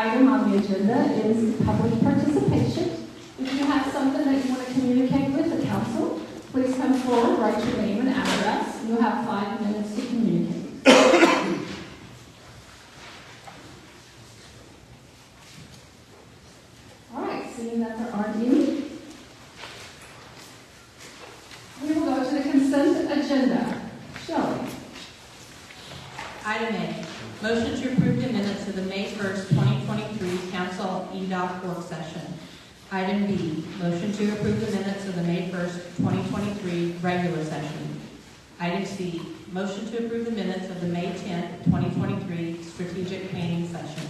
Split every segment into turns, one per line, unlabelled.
item on the agenda is public participation. If you have something that you want to communicate with the council, please come forward, write your name and address. You'll have 5 minutes to communicate. All right, seeing that there aren't any, we will go to the consent agenda. Shelley.
Item A, motion to approve the minutes of the May 1st, 2023 Council EDOC work session. Item B, motion to approve the minutes of the May 1st, 2023 regular session. Item C, motion to approve the minutes of the May 10th, 2023 strategic planning session.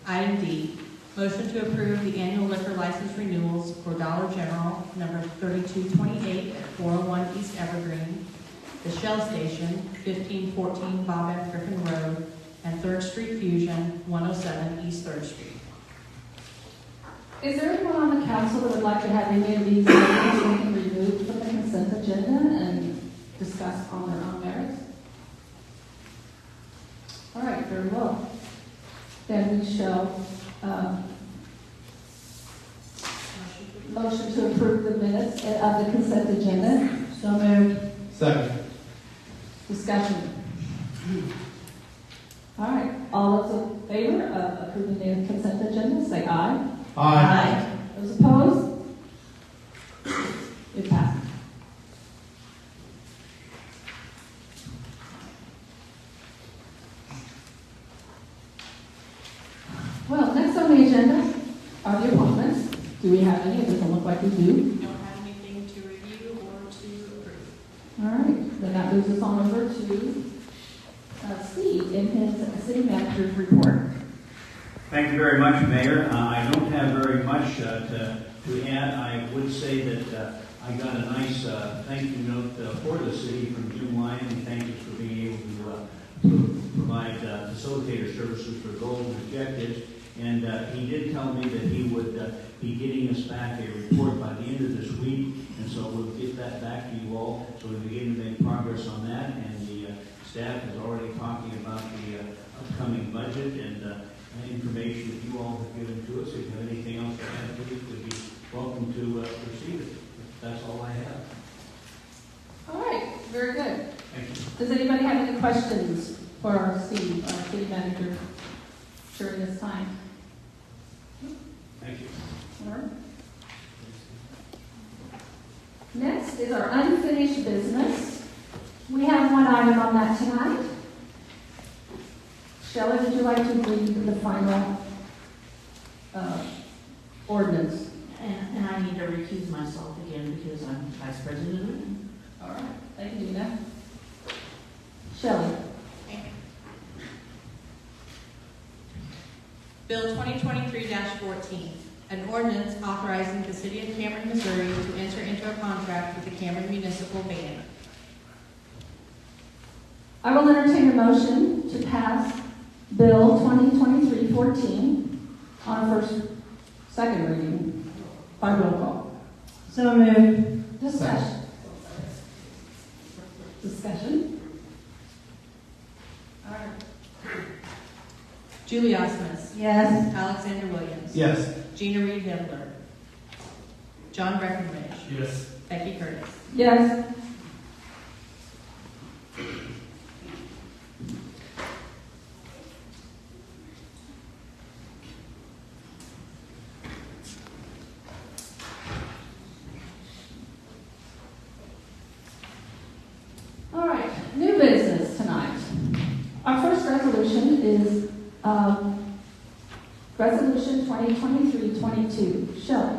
Item D, motion to approve the annual liquor license renewals for Dollar General number 3228 at 401 East Evergreen, the Shell Station, 1514 Bob F. Griffin Road, and 3rd Street Fusion, 107 East 3rd Street.
Is there anyone on the council that would like to have any of these items removed from the consent agenda and discussed on their own merits? All right, very well. Then we shall motion to approve the minutes of the consent agenda. So moved.
Second.
Discussion. All right, all those in favor of approving the consent agenda, say aye.
Aye.
Those opposed? It passes. Well, next on the agenda are the appointments. Do we have any? It doesn't look like we do.
We don't have anything to review or to approve.
All right, then that moves us on over to Steve in his city manager's report.
Thank you very much, Mayor. I don't have very much to add. I would say that I got a nice thank you note for the city from Jim Lyon. Thank you for being able to provide facilitator services for goals and objectives. And he did tell me that he would be getting us back a report by the end of this week. And so we'll get that back to you all. So we begin to make progress on that. And the staff is already talking about the upcoming budget and information that you all have given to us. If you have anything else to add, please would be welcome to receive it. That's all I have.
All right, very good.
Thank you.
Does anybody have any questions for Steve, our city manager, during this time?
Thank you.
All right. Next is our unfinished business. We have one item on that tonight. Shelley, would you like to read the final ordinance?
And I need to recuse myself again because I'm vice president.
All right. Thank you, Dina. Shelley.
Bill 2023-14, an ordinance authorizing the City of Cameron, Missouri to enter into a contract with the Cameron Municipal Band.
I will entertain a motion to pass Bill 2023-14 on second reading by roll call.
So moved.
Discussion. Discussion. All right.
Julie Osmus.
Yes.
Alexander Williams.
Yes.
Gina Reed Hitler. John Breckenridge.
Yes.
Becky Curtis.
Yes. All right, new business tonight. Our first resolution is Resolution 2023-22. Shelley.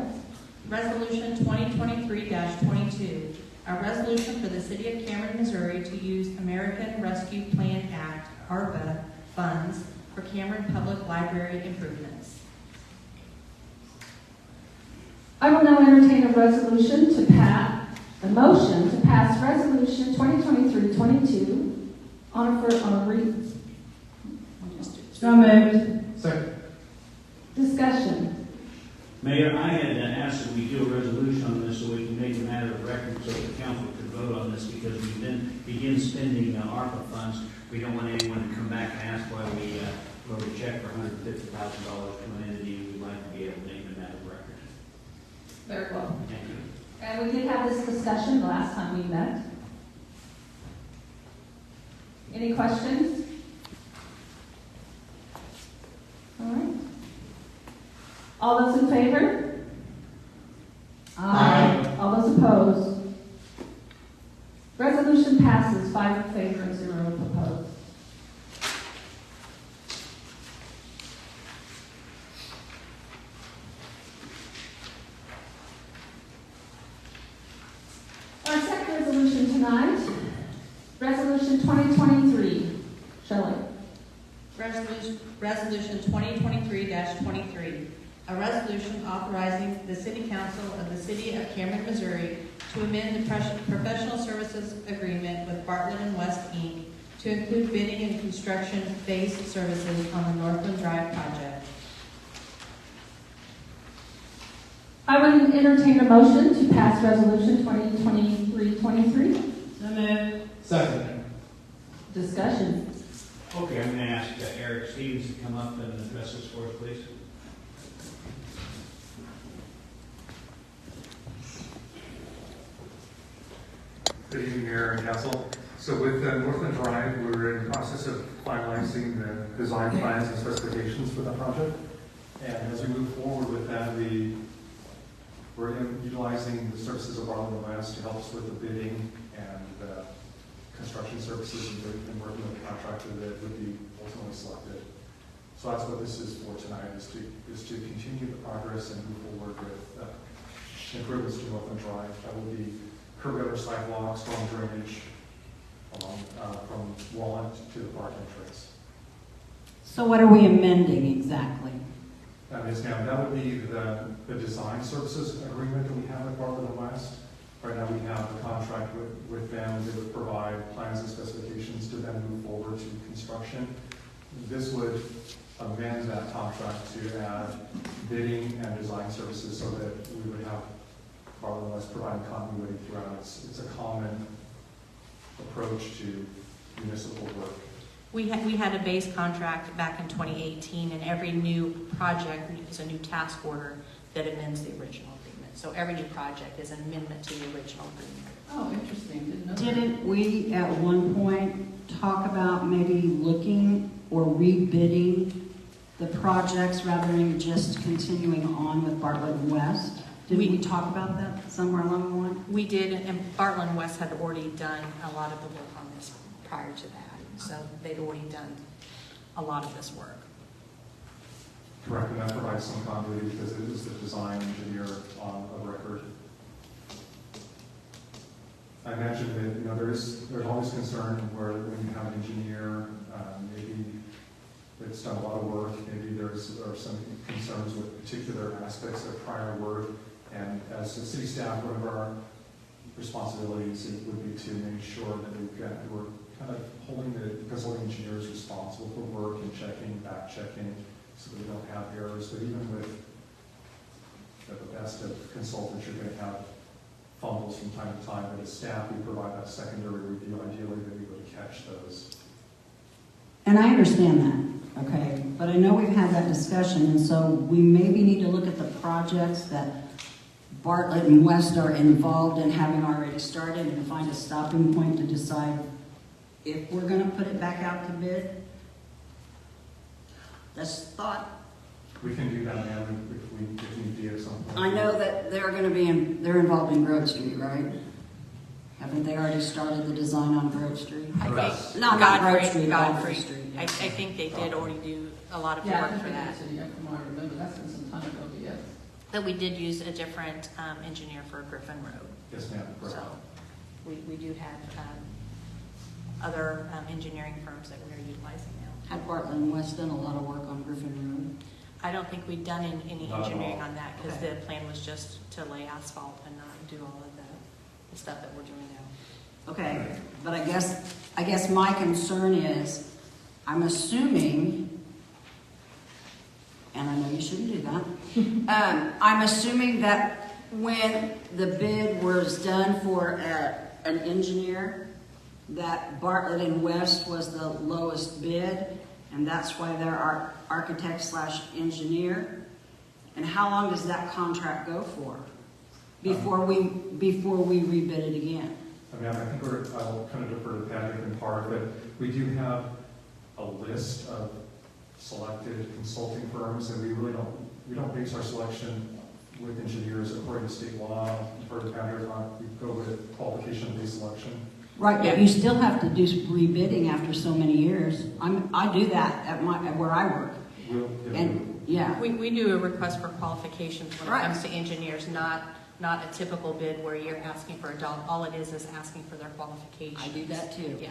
Resolution 2023-22, a resolution for the City of Cameron, Missouri to use American Rescue Plan Act, ARPA, funds for Cameron Public Library improvements.
I will now entertain a resolution to pass, a motion to pass Resolution 2023-22 on a read.
So moved.
Second.
Discussion.
Mayor, I had asked that we do a resolution on this so we can make a matter of record so the council can vote on this because we then begin spending ARPA funds. We don't want anyone to come back and ask why we wrote a check for $150,000 to an entity, we'd like to be able to name them as a record.
Very well.
Thank you.
And we did have this discussion the last time we met. Any questions? All right. All those in favor? Aye. All those opposed? Resolution passes 5 in favor and 0 opposed. Our second resolution tonight, Resolution 2023. Shelley.
Resolution 2023-23, a resolution authorizing the City Council of the City of Cameron, Missouri to amend the professional services agreement with Bartlett and West, Inc. to include bidding and construction-based services on the Northland Drive project.
I would entertain a motion to pass Resolution 2023-23.
So moved.
Second.
Discussion.
Okay, I'm going to ask Eric Stevens to come up and address this for us, please.
Good evening, Mayor and Council. So with Northland Drive, we're in the process of finalizing the design plans and specifications for that project. And as we move forward with that, we're utilizing the services of Bartlett and West to help us with the bidding and construction services and working with the contractor that would be ultimately selected. So that's what this is for tonight, is to continue the progress and move forward with improvements to Northland Drive. That will be curb gutter sidewalks, storm drainage, along from Walnut to the park entrance.
So what are we amending exactly?
Yes, ma'am. That would be the design services agreement that we have with Bartlett and West. Right now we have a contract with them that would provide plans and specifications to then move forward to construction. This would amend that contract to add bidding and design services so that we would have Bartlett and West providing continuity throughout. It's a common approach to municipal work.
We had a base contract back in 2018, and every new project is a new task order that amends the original agreement. So every new project is an amendment to the original agreement.
Oh, interesting. Didn't know that.
Didn't we at one point talk about maybe looking or rebidding the projects rather than just continuing on with Bartlett and West? Did we talk about that somewhere along the line?
We did, and Bartlett and West had already done a lot of the work on this prior to that. So they'd already done a lot of this work.
Correct, and that provides some continuity because it is the design engineer on a record. I mentioned that there's always concern where when you have an engineer, maybe it's done a lot of work, maybe there are some concerns with particular aspects of prior work, and as a city staff, one of our responsibilities would be to make sure that we're kind of holding the consulting engineers responsible for work and checking, back checking, so that we don't have errors. But even with the best of consultants, you're going to have fumbles from time to time. But as staff, we provide that secondary review, ideally that we would catch those.
And I understand that, okay? But I know we've had that discussion, and so we maybe need to look at the projects that Bartlett and West are involved in having already started and find a stopping point to decide if we're going to put it back out to bid. That's thought.
We can do that, ma'am, if need be at some point.
I know that they're going to be they're involved in Grove Street, right? Haven't they already started the design on Grove Street? Not Grove Street, Godfrey Street.
I think they did already do a lot of
Yeah,
work for that.
from what I remember, that's been some time ago, but yes.
But we did use a different engineer for Griffin Road.
Yes, ma'am. Correct.
So we do have other engineering firms that we're utilizing now.
Had Bartlett and West done a lot of work on Griffin Road?
I don't think we've done any
Not at
engineering
all.
on that because
Okay.
the plan was just to lay asphalt and not do all of the stuff that we're doing now.
Okay, but I guess my concern is, I'm assuming, and I know you shouldn't do that, I'm assuming that when the bid was done for an engineer, that Bartlett and West was the lowest bid, and that's why they're our architect/engineer. And how long does that contract go for before we rebid it again?
I mean, I think I'll kind of defer to Patty in part, but we do have a list of selected consulting firms, and we don't base our selection with engineers according to state law. For the county or not, we go with qualification-based selection.
Right, but you still have to do rebidding after so many years. I do that at where I work. Yeah.
We do a request for qualifications when
Right.
it comes to engineers, not a typical bid where you're asking for a dollar. All it is asking for their qualifications.
I do that too.
Yeah.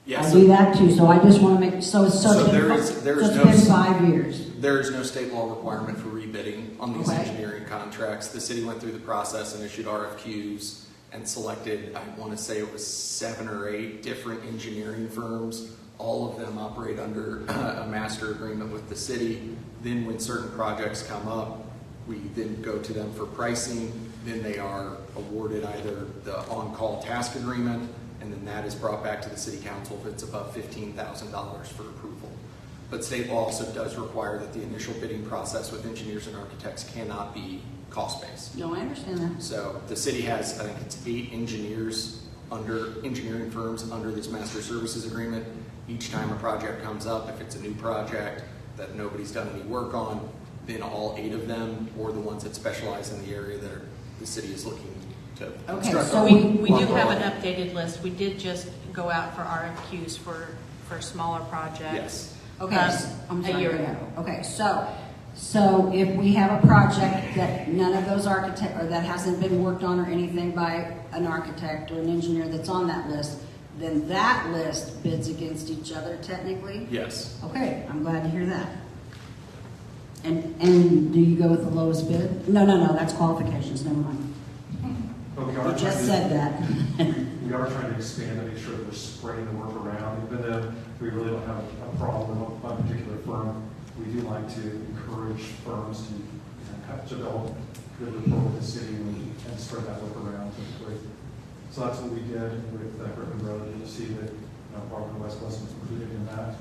Yeah,
I do that too, so I just want to make, so it's
there's no
been 5 years.
There is no state law requirement for rebidding on these
Okay.
engineering contracts. The city went through the process and issued RFQs and selected, I want to say it was 7 or 8 different engineering firms. All of them operate under a master agreement with the city. Then when certain projects come up, we then go to them for pricing. Then they are awarded either the on-call task agreement, and then that is brought back to the city council if it's above $15,000 for approval. But state law also does require that the initial bidding process with engineers and architects cannot be cost-based.
No, I understand that.
So the city has, I think it's 8 engineering firms under this master services agreement. Each time a project comes up, if it's a new project that nobody's done any work on, then all 8 of them, or the ones that specialize in the area that the city is looking to
Okay,
construct.
so
We do have an updated list. We did just go out for RFQs for smaller projects.
Yes.
Okay, I'm
a
sorry.
year ago.
Okay, so if we have a project that none of those architect, or that hasn't been worked on or anything by an architect or an engineer that's on that list, then that list bids against each other technically?
Yes.
Okay, I'm glad to hear that. And do you go with the lowest bid? No, that's qualifications, never mind.
But we
You
are
just
trying
said that.
we are trying to expand to make sure that we're spreading the work around. Even though we really don't have a problem with one particular firm, we do like to encourage firms to develop good rapport with the city and spread that work around. So that's what we did with Griffin Road. You'll see that Barber West wasn't included in that.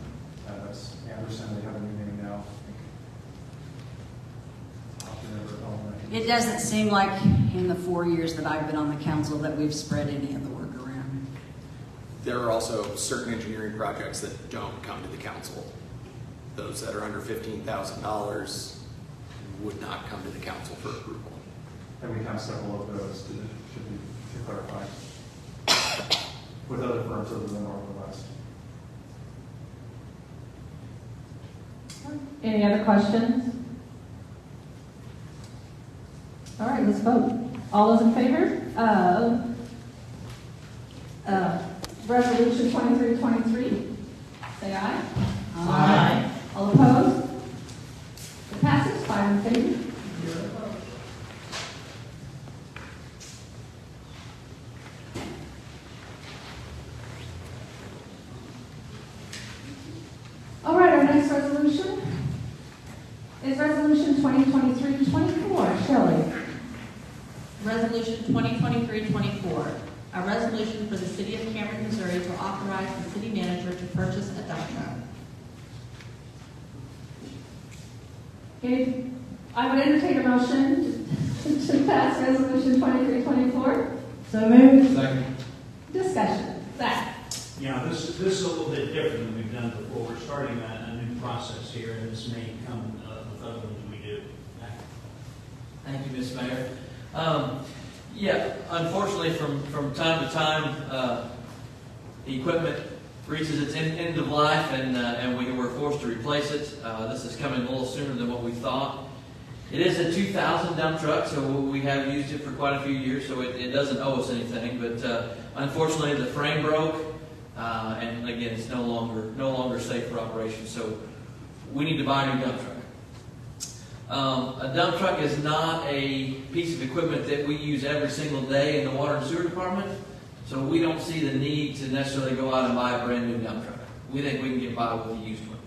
That's Anderson. They have a new name now.
It doesn't seem like in the 4 years that I've been on the council that we've spread any of the work around.
There are also certain engineering projects that don't come to the council. Those that are under $15,000 would not come to the council for approval.
And we have several of those to clarify with other firms other than North and West.
Any other questions? All right, let's vote. All those in favor of Resolution 2323, say aye.
Aye.
All opposed? It passes, 5 in favor, 0 opposed. All right, our next resolution is Resolution 2023-24. Shelley.
Resolution 2023-24, a resolution for the city of Cameron, Missouri to authorize the city manager to purchase a dump truck.
Okay, I would entertain a motion to pass Resolution 2324.
So moved.
Second.
Discussion. Zach.
Yeah, this is a little bit different than we've done before. We're starting a new process here, and this may come with other ones we do.
Thank you, Ms. Mayor. Unfortunately, from time to time, the equipment reaches its end of life, and we were forced to replace it. This is coming a little sooner than what we thought. It is a 2000 dump truck, so we have used it for quite a few years, so it doesn't owe us anything. But unfortunately, the frame broke, and again, it's no longer safe for operation. So we need to buy a new dump truck. A dump truck is not a piece of equipment that we use every single day in the water and sewer department, so we don't see the need to necessarily go out and buy a brand new dump truck. We think we can get by with a used one.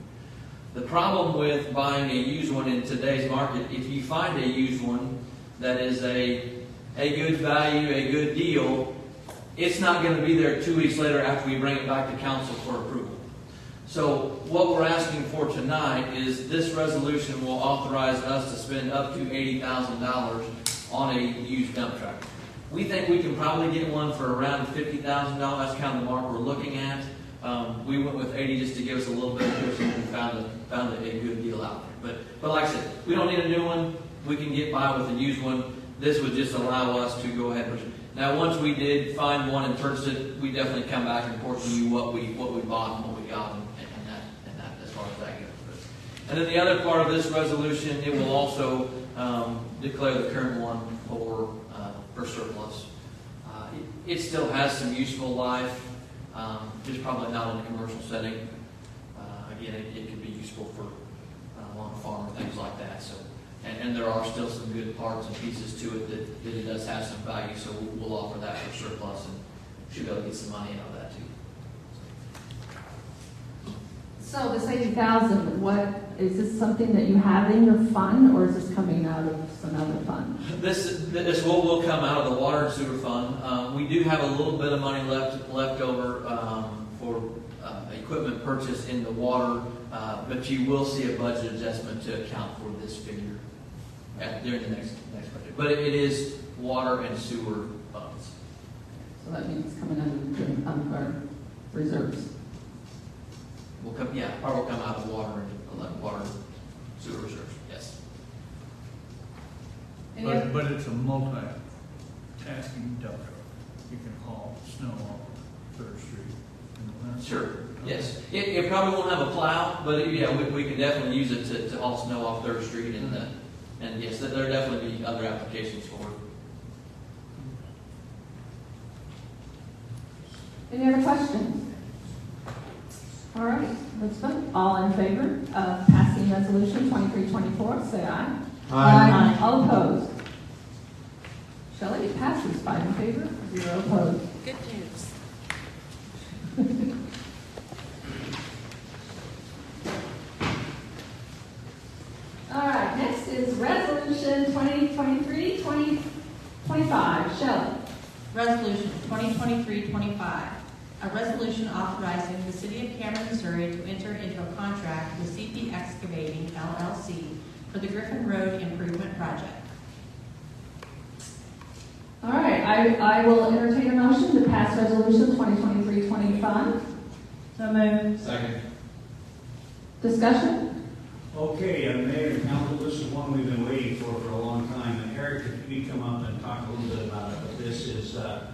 The problem with buying a used one in today's market, if you find a used one that is a good value, a good deal, it's not going to be there 2 weeks later after we bring it back to council for approval. So what we're asking for tonight is this resolution will authorize us to spend up to $80,000 on a used dump truck. We think we can probably get one for around $50,000. That's kind of the mark we're looking at. We went with 80 just to give us a little bit of cushion and found a good deal out there. But like I said, we don't need a new one. We can get by with a used one. This would just allow us to go ahead and purchase. Now, once we did find one and purchase it, we definitely come back and report to you what we bought and what we got, and that as far as that goes. And then the other part of this resolution, it will also declare the current one for surplus. It still has some useful life, just probably not in a commercial setting. Again, it could be useful for on a farm or things like that. So, and there are still some good parts and pieces to it that it does have some value. So we'll offer that for surplus and should be able to get some money out of that too.
So this 80,000, what, is this something that you have in your fund, or is this coming out of some other fund?
This will come out of the water and sewer fund. We do have a little bit of money left over for equipment purchase in the water, but you will see a budget adjustment to account for this figure during the next budget. But it is water and sewer funds.
So that means it's coming under our reserves.
Part will come out of water and sewer reserves. Yes.
But it's a multi-tasking dump truck. You can haul snow off 3rd Street in the winter.
Sure. Yes. It probably won't have a plow, but we can definitely use it to haul snow off 3rd Street, and yes, there definitely be other applications for it.
Any other questions? All right, let's vote. All in favor of passing resolution 2324, say aye.
Aye.
All opposed? Shelley, it passes 5 in favor, 0 opposed.
Good news.
All right, next is resolution 2023-2025. Shelley.
Resolution 2023-25, a resolution authorizing the City of Cameron, Missouri to enter into a contract with CP Excavating, LLC for the Griffin Road Improvement Project.
All right, I will entertain a motion to pass resolution 2023-25.
So moved.
Second.
Discussion?
Okay, Mayor and Council, this is one we've been waiting for a long time. And Eric, if you could come up and talk a little bit about it, but this is to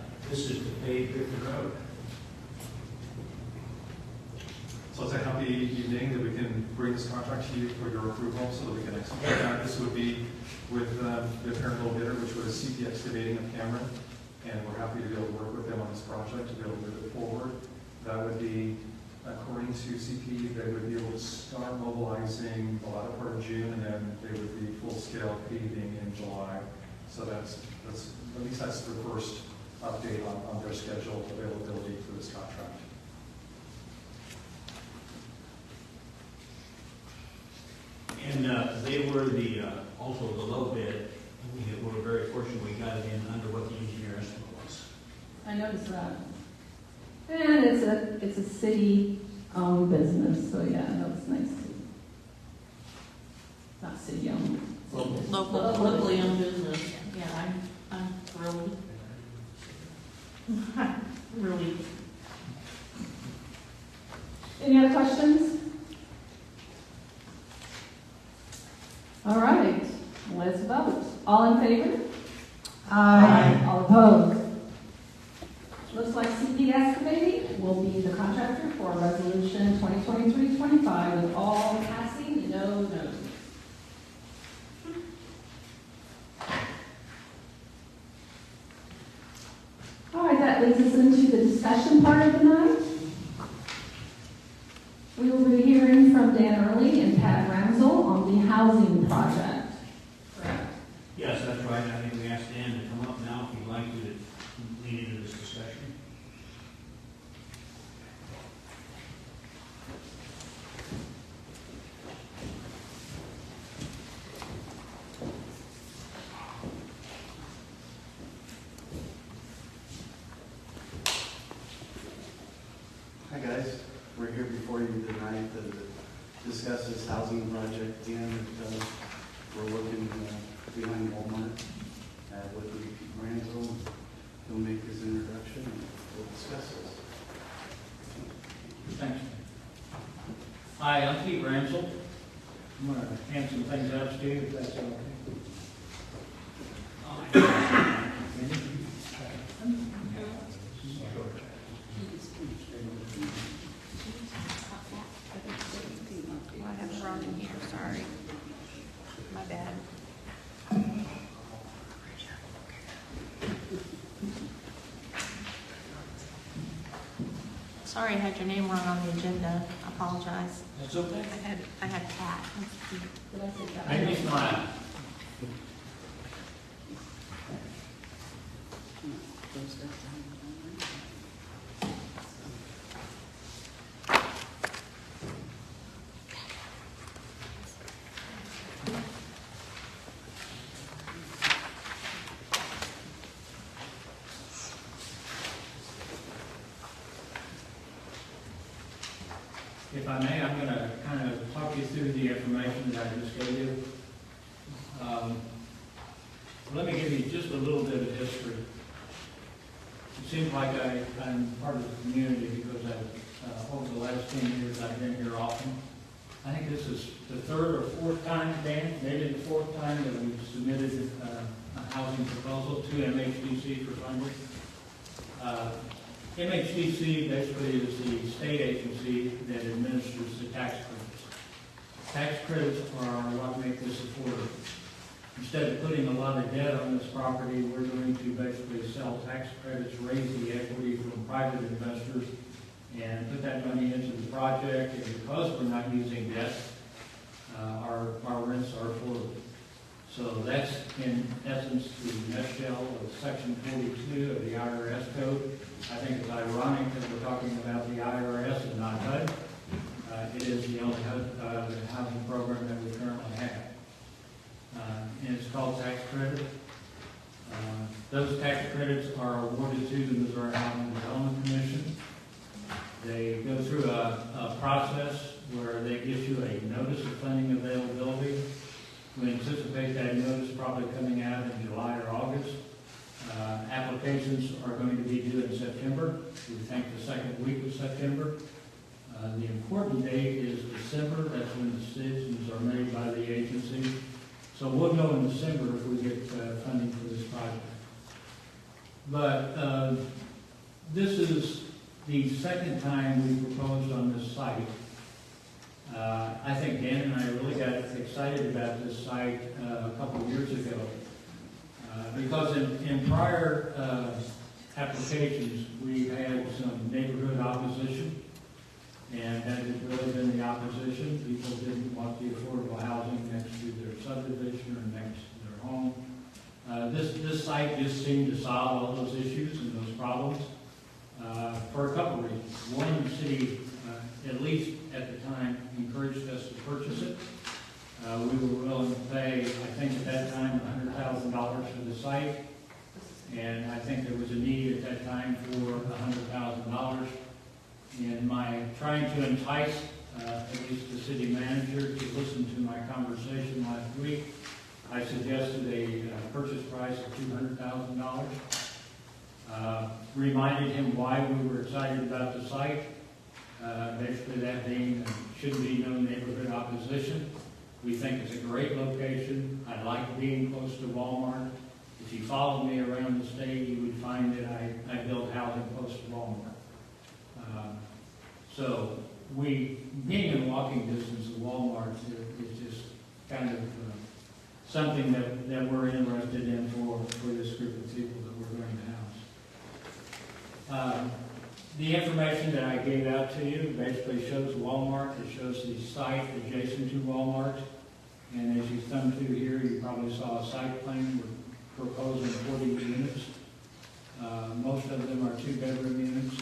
pave Griffin Road.
So it's a happy evening that we can bring this contract to you for your approval so that we can execute that. This would be with the parent low bidder, which was CP Excavating of Cameron, and we're happy to be able to work with them on this project to be able to move it forward. That would be, according to CP, they would be able to start mobilizing the latter part of June, and then they would be full-scale paving in July. So that's at least that's the first update on their schedule availability for this contract.
And they were also the low bid. We were very fortunate we got it in under what the engineer estimate was.
I noticed that. And it's a city-owned business, so yeah, no, it's nice to. Not city-owned.
Locally owned business. Yeah, I'm thrilled. Really.
Any other questions? All right, let's vote. All in favor?
Aye.
All opposed? Looks like CP Excavating will be the contractor for resolution 2023-25 with all passing, no no's. All right, that leads us into the discussion part of the night. We will be hearing from Dan Earley and Pat Ramsel on the housing project. Correct.
Yes, that's right. I think we asked Dan to come up now if he'd like to lead into this discussion.
Hi guys, we're here before before you tonight to discuss this housing project again. We're looking behind Walmart with Ramsel. He'll make his introduction and we'll discuss this.
Thanks. Hi, I'm Pete Ramsel. I'm going to hand some things out to you, if that's okay.
I have it wrong in here, sorry. My bad. Sorry, I had your name wrong on the agenda. I apologize.
That's okay.
I had Pat. Did I say that?
Make me smile. If I may, I'm going to kind of talk you through the information that I just gave you. Let me give you just a little bit of history. It seems like I'm part of the community because over the last 10 years I've been here often. I think this is the third or fourth time, Dan, maybe the fourth time that we've submitted a housing proposal to MHDC for funding. MHDC basically is the state agency that administers the tax credits. Tax credits are what make this affordable. Instead of putting a lot of debt on this property, we're going to basically sell tax credits, raise the equity from private investors, and put that money into the project. And because we're not using debt, our rents are affordable. So that's in essence the nutshell of Section 42 of the IRS code. I think it's ironic that we're talking about the IRS and not HUD. It is the only housing program that we currently have. And it's called tax credit. Those tax credits are awarded to the Missouri Housing Development Commission. They go through a process where they issue a notice of funding availability. We anticipate that notice probably coming out in July or August. Applications are going to be due in September. We think the second week of September. The important date is December. That's when the decisions are made by the agency. So we'll know in December if we get funding for this project. But this is the second time we proposed on this site. I think Dan and I really got excited about this site a couple of years ago because in prior applications we had some neighborhood opposition, and that has really been the opposition. People didn't want the affordable housing next to their subdivision or next to their home. This site just seemed to solve all those issues and those problems for a couple of reasons. One, the city, at least at the time, encouraged us to purchase it. We were willing to pay, I think at that time, $100,000 for the site. And I think there was a need at that time for $100,000. In my trying to entice at least the city manager to listen to my conversation last week, I suggested a purchase price of $200,000. Reminded him why we were excited about the site. Basically that being should be no neighborhood opposition. We think it's a great location. I like being close to Walmart. If you followed me around the state, you would find that I build housing close to Walmart. So being in walking distance of Walmart is just kind of something that we're interested in for this group of people that we're going to house. The information that I gave out to you basically shows Walmart. It shows the site adjacent to Walmart. And as you thumb through here, you probably saw a site plan. We're proposing 40 units. Most of them are 2-bedroom units.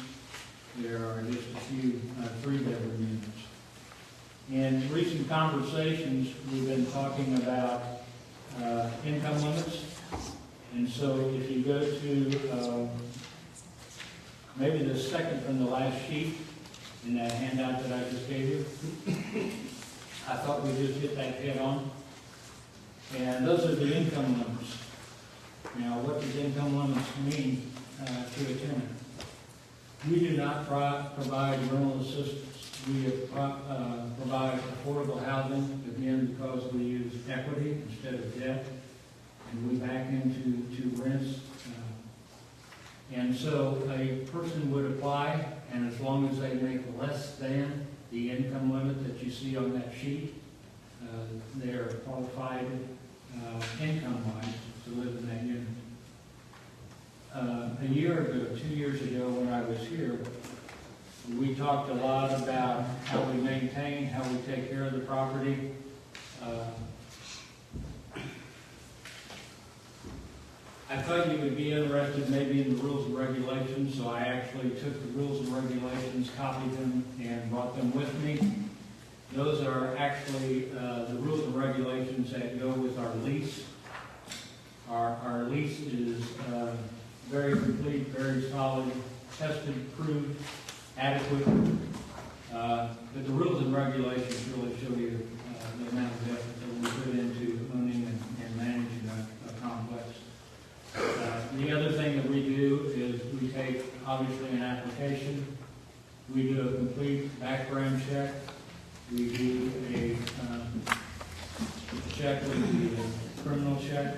There are just a few 3-bedroom units. In recent conversations, we've been talking about income limits. And so if you go to maybe the second from the last sheet, in that handout that I just gave you. I thought we'd just hit that head on. And those are the income limits. Now, what does income limits mean to a tenant? We do not provide rental assistance. We provide affordable housing, again, because we use equity instead of debt, and we back into rents. And so a person would apply, and as long as they make less than the income limit that you see on that sheet, they're qualified income-wise to live in that unit. A year ago, 2 years ago, when I was here, we talked a lot about how we maintain, how we take care of the property. I thought you would be interested maybe in the rules and regulations, so I actually took the rules and regulations, copied them, and brought them with me. Those are actually the rules and regulations that go with our lease. Our lease is very complete, very solid, tested, proved, adequate. But the rules and regulations really show you the amount of effort that we put into owning and managing a complex. The other thing that we do is we take, obviously, an application. We do a complete background check. We do a check with the criminal check.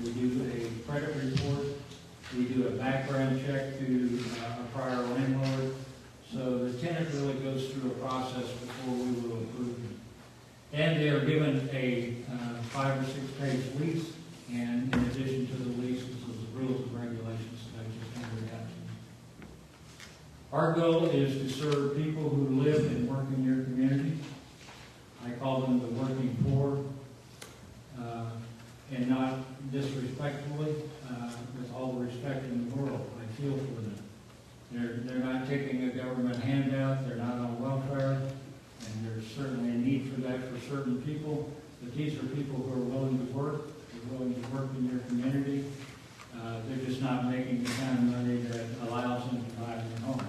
We do a credit report. We do a background check to a prior landlord. So the tenant really goes through a process before we will approve them. And they are given a 5 or 6 page lease. And in addition to the lease, this is the rules and regulations that I just handed out to you. Our goal is to serve people who live and work in your community. I call them the working poor, and not disrespectfully, with all the respect in the world. I feel for them. They're not taking a government handout, they're not on welfare, and there's certainly a need for that for certain people, but these are people who are willing to work, they're willing to work in your community. They're just not making the kind of money that allows them to buy their home.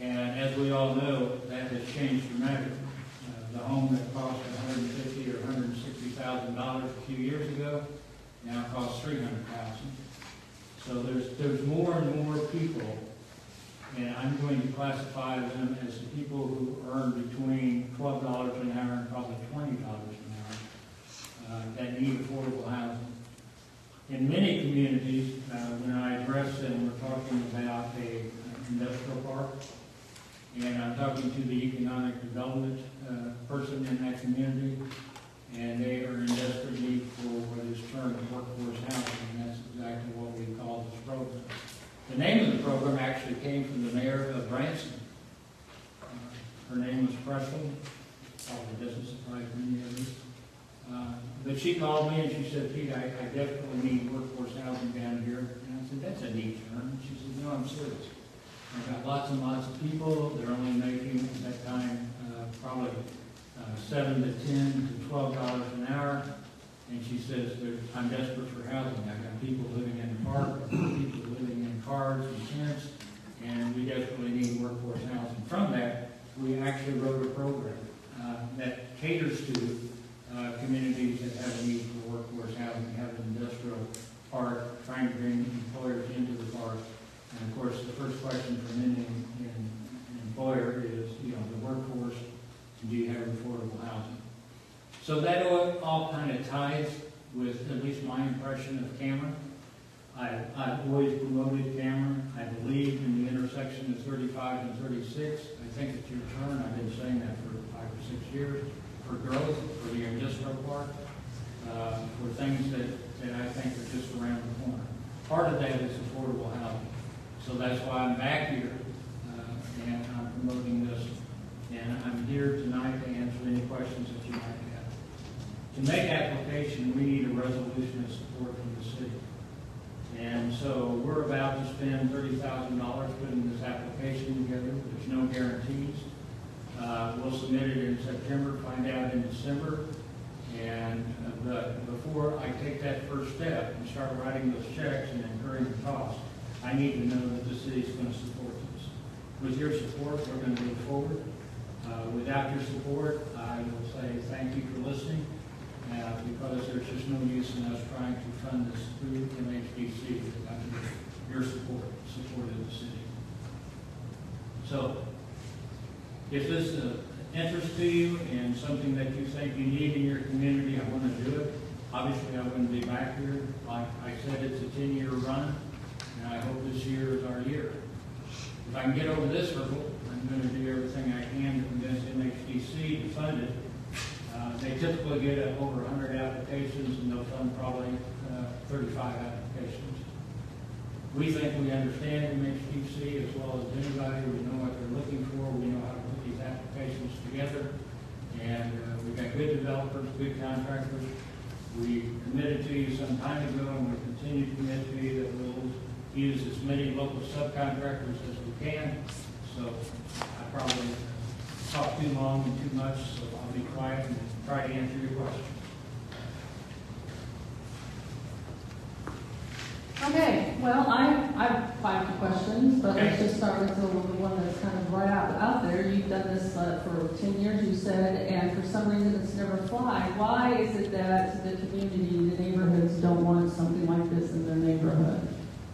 And as we all know, that has changed dramatically. The home that cost $150,000 or $160,000 a few years ago now costs $300,000. So there's more and more people, and I'm going to classify them as the people who earn between $12 an hour and probably $20 an hour that need affordable housing. In many communities, when I address them, we're talking about an industrial park, and I'm talking to the economic development person in that community, and they are in desperate need for what is termed workforce housing, and that's exactly what we call this program. The name of the program actually came from the mayor of Ramsel. Her name was Presley. Probably doesn't surprise many of you. But she called me and she said, Pete, I definitely need workforce housing down here. And I said, that's a neat term. She said, no, I'm serious. I've got lots and lots of people. They're only making, at that time, probably $7 to $10 to $12 an hour. And she says, I'm desperate for housing. I've got people living in the park, I've got people living in cars and tents, and we desperately need workforce housing. From that, we actually wrote a program that caters to communities that have a need for workforce housing, have an industrial park, trying to bring employers into the park. And of course, the first question from any employer is, the workforce, do you have affordable housing? So that all kind of ties with at least my impression of Cameron. I've always promoted Cameron. I believe in the intersection of 35 and 36. I think it's your turn. I've been saying that for 5 or 6 years. For growth, for the industrial park, for things that I think are just around the corner. Part of that is affordable housing. So that's why I'm back here, and I'm promoting this. And I'm here tonight to answer any questions that you might have. To make application, we need a resolution of support from the city. And so we're about to spend $30,000 putting this application together. There's no guarantees. We'll submit it in September, find out in December. And before I take that first step and start writing those checks and incurring the costs, I need to know that the city's going to support this. With your support, we're going to move forward. Without your support, I will say thank you for listening, because there's just no use in us trying to fund this through MHDC without your support of the city. So, if this is of interest to you and something that you think you need in your community, I want to do it. Obviously, I wouldn't be back here. Like I said, it's a 10-year run, and I hope this year is our year. If I can get over this hurdle, I'm going to do everything I can to convince MHDC to fund it. They typically get over 100 applications, and they'll fund probably 35 applications. We think we understand MHDC as well as anybody. We know what they're looking for. We know how to put these applications together. And we've got good developers, good contractors. We committed to you some time ago, and we continue to commit to you that we'll use as many local subcontractors as we can. So I probably talked too long and too much, so I'll be quiet and try to answer your questions.
Okay, well, I have 5 questions, but let's just start with the one that's kind of right out there. You've done this for 10 years, you said, and for some reason it's never fly. Why is it that the community, the neighborhoods don't want something like this in their neighborhood?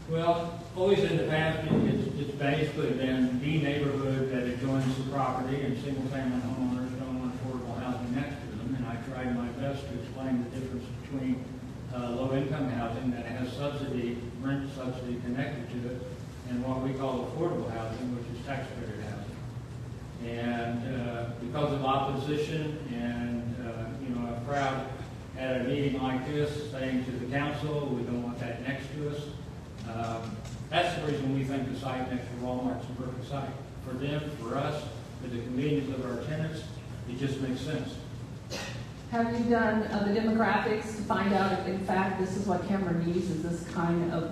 Well, always in the past, it's basically been the neighborhood that adjoins the property, and single-family homeowners don't want affordable housing next to them. And I tried my best to explain the difference between low-income housing that has rent subsidy connected to it, and what we call affordable housing, which is tax credit housing. And because of opposition and a crowd at a meeting like this saying to the council, we don't want that next to us. That's the reason we think the site next to Walmart's a perfect site. For them, for us, for the convenience of our tenants, it just makes sense.
Have you done the demographics to find out if, in fact, this is what Cameron needs, is this kind of,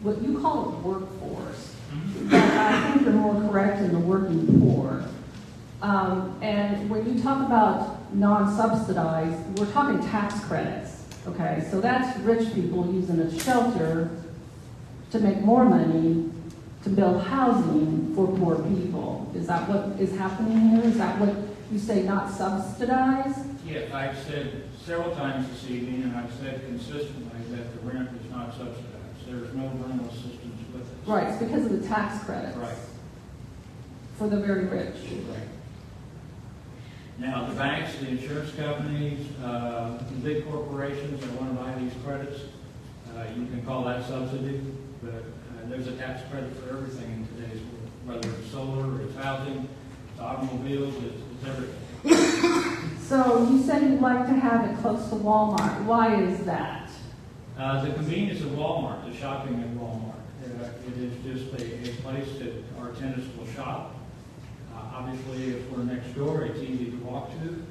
what you call a workforce? But I think you're more correct in the working poor. And when you talk about non-subsidized, we're talking tax credits, okay? So that's rich people using a shelter to make more money to build housing for poor people. Is that what is happening here? Is that what you say, not subsidized?
Yes, I've said several times this evening, and I've said consistently that the rent is not subsidized. There's no rental assistance with it.
Right, it's because of the tax credits.
Right.
For the very rich.
Right. Now, the banks, the insurance companies, the big corporations that want to buy these credits, you can call that subsidy, but there's a tax credit for everything in today's world, whether it's solar, it's housing, it's automobiles, it's everything.
So you said you'd like to have it close to Walmart. Why is that?
The convenience of Walmart, the shopping at Walmart. It is just a place that our tenants will shop. Obviously, if we're next door, it's easy to walk to.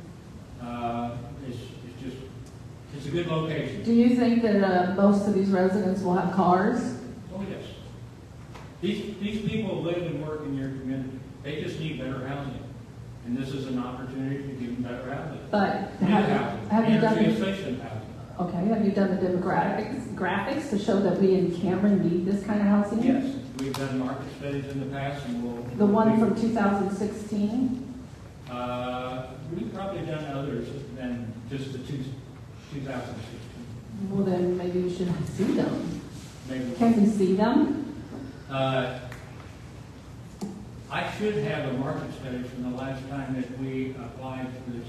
It's a good location.
Do you think that most of these residents will have cars?
Oh, yes. These people live and work in your community. They just need better housing. And this is an opportunity to give them better housing.
But
have you done efficient housing?
Okay, have you done the graphics to show that we in Cameron need this kind of housing?
Yes, we've done market studies in the past, and we'll...
The one from 2016?
We've probably done others than just the 2016.
Well, then maybe we should see them.
Maybe.
Can we see them?
I should have a market study from the last time that we applied for the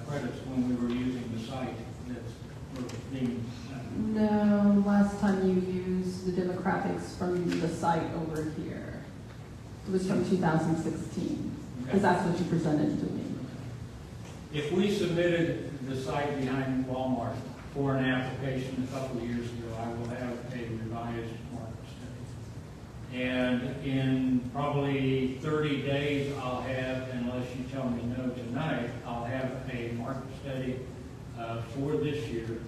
credits when we were using the site that's being...
No, last time you used the demographics from the site over here. It was from 2016, because that's what you presented to me.
If we submitted the site behind Walmart for an application a couple of years ago, I will have a revised market study. And in probably 30 days, I'll have, unless you tell me no tonight, I'll have a market study for this year,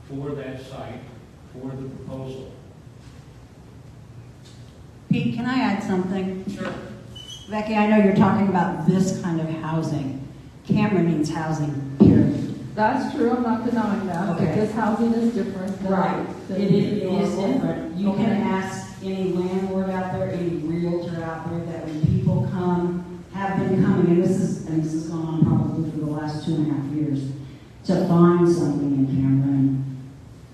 for that site, for the proposal.
Pete, can I add something?
Sure.
Becky, I know you're talking about this kind of housing. Cameron needs housing, period.
That's true, I'm not denying that.
Okay.
But this housing is different. Than
It is
normal.
different. You can ask any landlord out there, any realtor out there, that when people come have been coming, and this has gone on probably for the last 2.5 years, to find something in Cameron,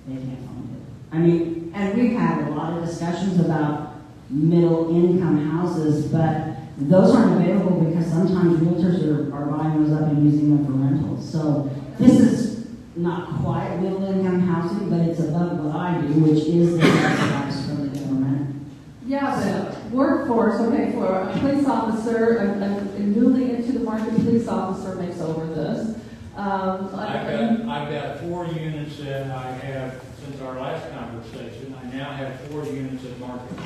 they can't find it. I mean, and we've had a lot of discussions about middle-income houses, but those aren't available because sometimes realtors are buying those up and using them for rentals. So this is not quite middle-income housing, but it's above what I do, which is the price from the government.
Yeah, but workforce, okay, for a police officer, a newly into the market police officer makes over this.
I've got 4 units that I have, since our last conversation, I now have 4 units at market.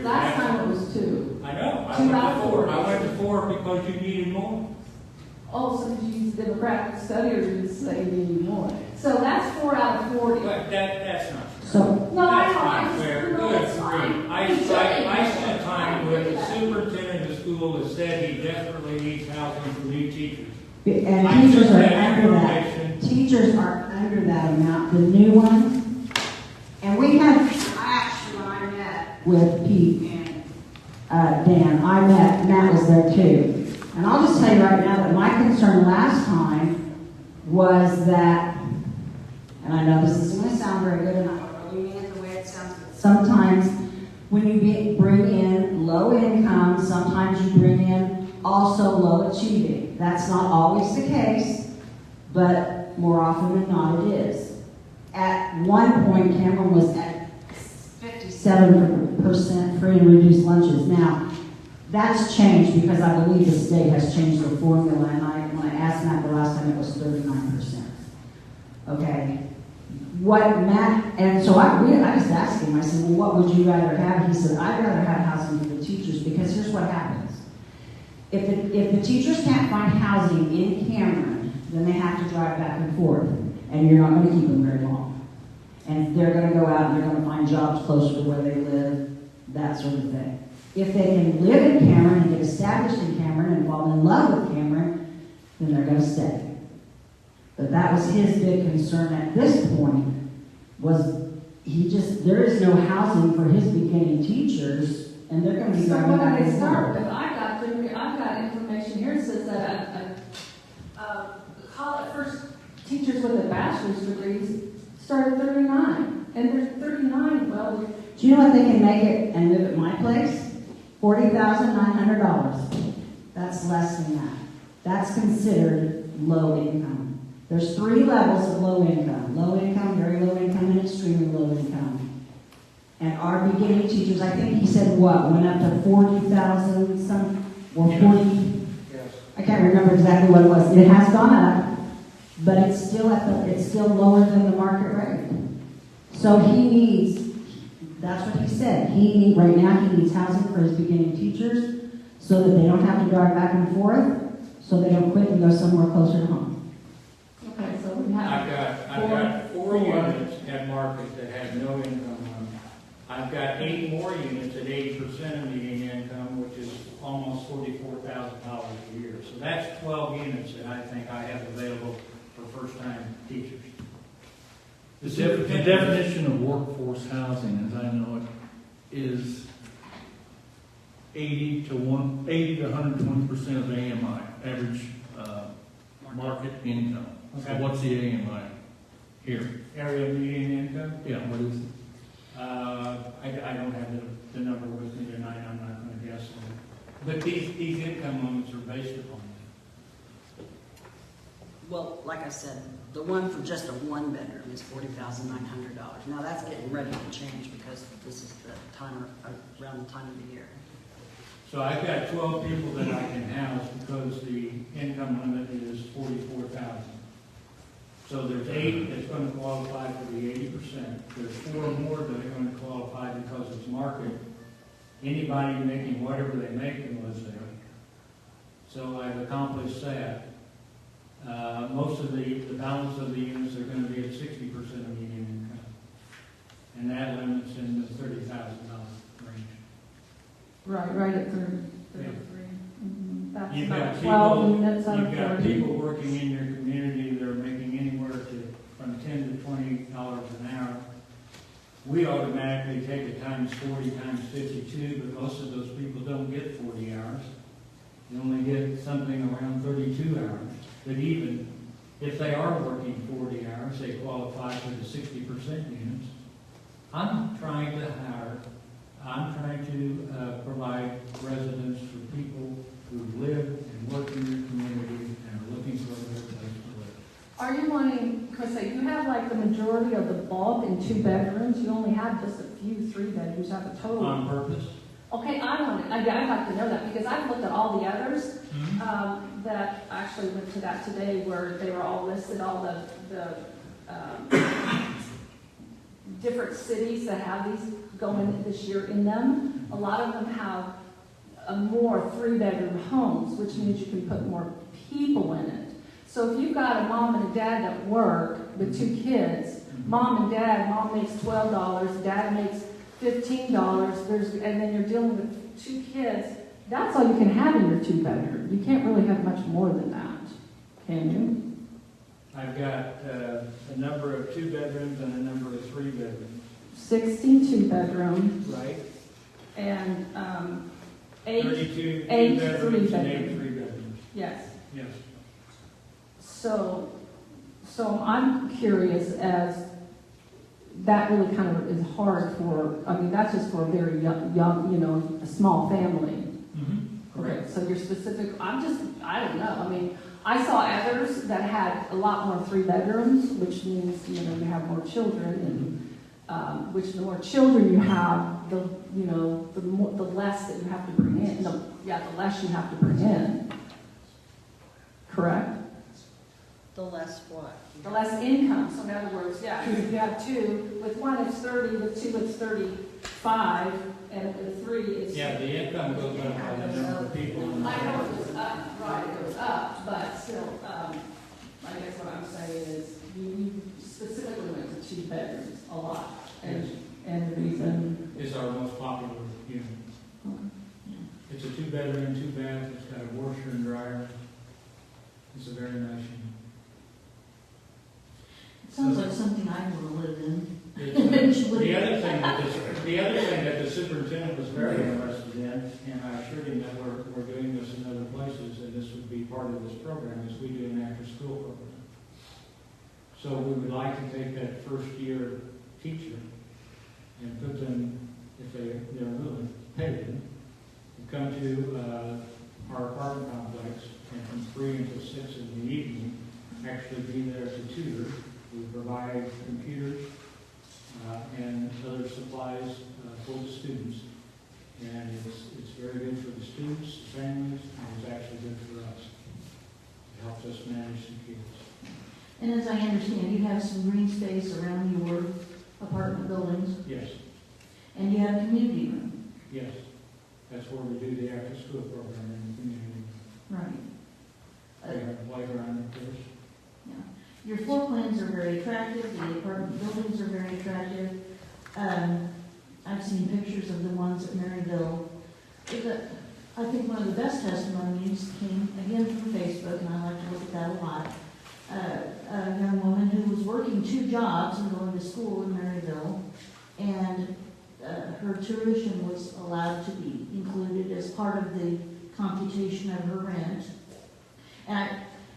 Last time it was 2.
I know, I
2
went
out
to
of
4.
4.
I went to 4 because you needed more.
Oh, so did you use demographic study or did you say you need more? So that's 4 out of 40.
But that's not true.
So,
No,
That's
I
not fair.
know,
Good
it's fine.
grief. I spent time with the superintendent of the school that said he desperately needs housing for new teachers.
and
I
teachers
took
are
that
under that.
information.
Teachers are under that amount, the new ones. And we had, when I met with Pete and Dan, Matt was there too. And I'll just tell you right now that my concern last time was that, and I know this isn't going to sound very good, and I don't really mean it the way it sounds, but sometimes when you bring in low income, sometimes you bring in also low achieving. That's not always the case, but more often than not it is. At one point, Cameron was at 57% free and reduced lunches. Now, that's changed because I believe the state has changed the formula, and when I asked Matt the last time, it was 39%. Okay? What Matt, and so I just asked him, I said, well, what would you rather have? He said, I'd rather have housing for the teachers because here's what happens. If the teachers can't find housing in Cameron, then they have to drive back and forth, and you're not going to keep them very long. And they're going to go out and they're going to find jobs closer to where they live, that sort of thing. If they can live in Cameron and get established in Cameron and fall in love with Cameron, then they're going to stay. But that was his big concern at this point, was there is no housing for his beginning teachers, and they're going to be
So
driving
when
back
do they
and
start?
forth.
Because I've got information here that says that first teachers with a bachelor's degrees start at 39, and there's 39. Well,
Do you know what they can make it and live at my place? $40,900. That's less than that. That's considered low income. There's 3 levels of low income. Low income, very low income, and extremely low income. And our beginning teachers, I think he said what, went up to 40,000 some, or 40,
Yes.
I can't remember exactly what it was. It has gone up, but it's still it's still lower than the market rate. So he needs, that's what he said. Right now he needs housing for his beginning teachers so that they don't have to drive back and forth, so they don't quit and go somewhere closer to home.
okay, so we have.
I've got 4 units at market that have no income on them. I've got 8 more units at 80% of median income, which is almost $44,000 a year. So that's 12 units that I think I have available for first-time teachers.
The definition of workforce housing, as I know it, is 80 to 120% of AMI, average market income. So
Okay.
what's the AMI here?
Area median income?
Yeah, what is it?
I don't have the number with me tonight, I'm not going to guess. But these income limits are based upon that.
Well, like I said, the one for just a 1-bedroom is $40,900. Now that's getting ready to change because this is the time around the time of the year.
So I've got 12 people that I can house because the income limit is $44,000. So there's 8 that's going to qualify for the 80%. There's 4 more that are going to qualify because it's market. Anybody making whatever they make can live there. So I've accomplished that. Most of the balance of the units are going to be at 60% of median income. And that limits in the $30,000 range.
Right at 30.
Yeah.
That's
You've
about
got
12 units out of
You've got
40.
people working in your community that are making anywhere from $10 to $20 an hour. We automatically take it times 40 times 52, but most of those people don't get 40 hours. You only get something around 32 hours. But even if they are working 40 hours, they qualify for the 60% units. I'm trying to provide residence for people who live and work in your community and are looking for a better place to live.
Are you wanting, because you have like the majority of the bulk in 2 bedrooms, you only have just a few 3 bedrooms, have a total.
On purpose?
Okay, I'd like to know that, because I've looked at all the others, that actually went to that today, where they were all listed, all the different cities that have these going this year in them. A lot of them have more 3-bedroom homes, which means you can put more people in it. So if you've got a mom and a dad that work with 2 kids, mom makes $12, dad makes $15, and then you're dealing with 2 kids, that's all you can have in your 2-bedroom. You can't really have much more than that, can you?
I've got a number of 2 bedrooms and a number of 3 bedrooms.
62 bedrooms.
Right.
And 8
32
8
bedrooms and 8
3-bedrooms.
3-bedrooms.
Yes.
Yes.
So I'm curious, as that really kind of is hard for, I mean, that's just for a very young, a small family.
Correct.
Okay, so you're specific, I don't know. I mean, I saw others that had a lot more 3 bedrooms, which means, you have more children, and which the more children you have, the less that you have to bring in. The less you have to bring in. Correct?
The less what?
The less income. So in other words, if you have 2, with 1 it's 30, with 2 it's 35, and with 3 it's...
Yeah, the income goes up by the number of people.
I know it goes up, right, it goes up, but still, I guess what I'm saying is, you specifically went to 2 bedrooms a lot, and the reason...
It's our most popular unit. It's a 2-bedroom, 2 bath, it's got a washer and dryer. It's a very nice unit.
Sounds like something I want to live in.
The other thing that the superintendent was very interested in, and I assured him that we're doing this in other places, and this would be part of this program, is we do an after-school program. So we would like to take that first-year teacher and put them, if they're willing, pay them, to come to our apartment complex, and from 3 until 6 in the evening, actually be there to tutor. We provide computers and other supplies for the students. And it's very good for the students, the families, and it's actually good for us. It helps us manage the kids.
And as I understand, you have some green space around your apartment buildings,
Yes,
and you have a community room.
yes. That's where we do the after-school program in the community.
Right.
We have a playground, of course.
Yeah. Your floor plans are very attractive, the apartment buildings are very attractive. I've seen pictures of the ones at Maryville. I think one of the best testimonies came, again, from Facebook, and I like to look at that a lot. A young woman who was working 2 jobs and going to school in Maryville, and her tuition was allowed to be included as part of the computation of her rent. And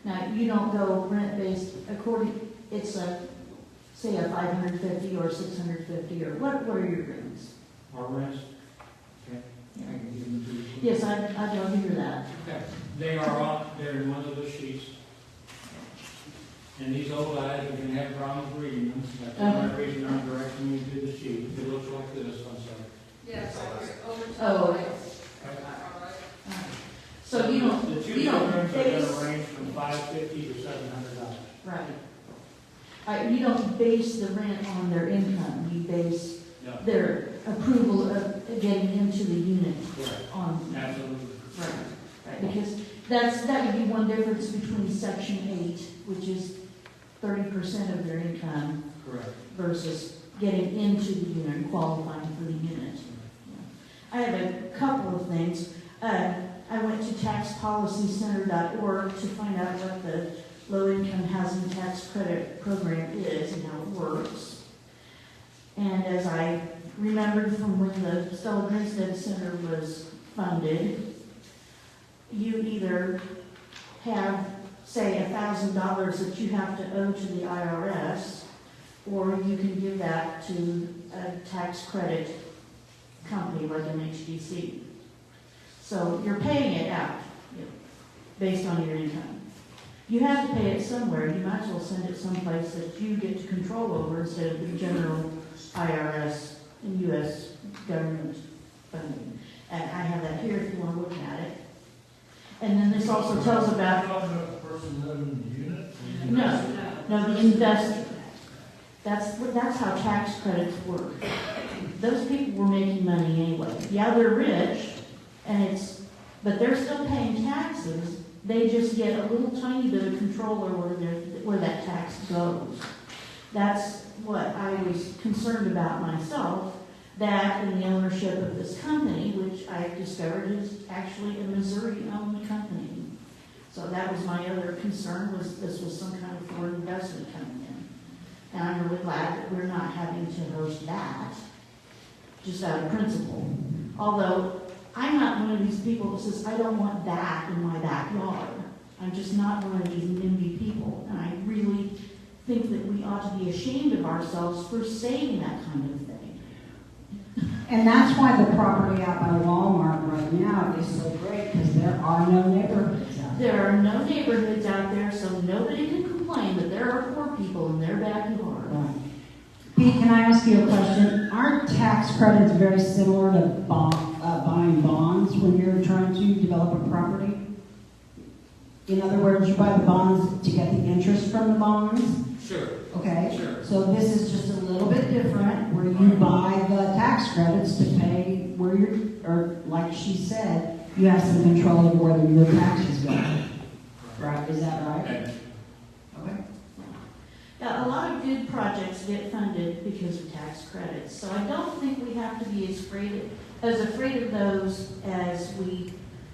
now, you don't go rent-based according, it's say a $550 or $650, or what are your rents?
Our rents? Okay.
Yeah.
I can give them to you.
Yes, I'd love to hear that.
Okay. They're in one of the sheets. And these old guys are going to have problems reading them. That's the only reason I'm directing you to the sheet. It looks like this, I'm sorry.
Yes,
Oh, okay. So you don't,
The 2
you don't
bedrooms are
base,
going to range from $550 to $700.
right. You don't base the rent on their income. You base
No.
their approval of getting into the unit
Correct.
on.
Absolutely.
Right, because that would be one difference between Section 8, which is 30% of their income,
Correct.
versus getting into the unit and qualifying for the unit. I have a couple of things. I went to taxpolicycenter.org to find out what the low-income housing tax credit program is and how it works. And as I remembered from when the Stella Grinstead Center was funded, you either have, say, $1,000 that you have to owe to the IRS, or you can give that to a tax credit company like MHDC. So you're paying it out based on your income. You have to pay it somewhere. You might as well send it someplace that you get to control over instead of the general IRS and U.S. government funding. And I have that here if you want to look at it. And then this also tells about...
the person living in the unit?
No, the investor. That's how tax credits work. Those people were making money anyway. Yeah, they're rich, but they're still paying taxes. They just get a little tiny bit of control over where that tax goes. That's what I was concerned about myself, that and the ownership of this company, which I discovered is actually a Missouri-owned company. So that was my other concern, was this was some kind of foreign investment coming in. And I'm really glad that we're not having to host that, just out of principle. Although, I'm not one of these people that says, I don't want that in my backyard. I'm just not one of these NIMBY people. And I really think that we ought to be ashamed of ourselves for saying that kind of thing.
And that's why the property out by Walmart right now is so great, because there are no neighborhoods out there.
There are no neighborhoods out there, so nobody can complain that there are poor people in their backyard.
Right. Pete, can I ask you a question? Aren't tax credits very similar to buying bonds when you're trying to develop a property? In other words, you buy the bonds to get the interest from the bonds?
Sure.
Okay?
Sure.
So this is just a little bit different, where you buy the tax credits to pay where or like she said, you have some control over whether your taxes go. Right? Is that right?
Okay.
Okay.
Yeah, a lot of good projects get funded because of tax credits. So I don't think we have to be as afraid of those as we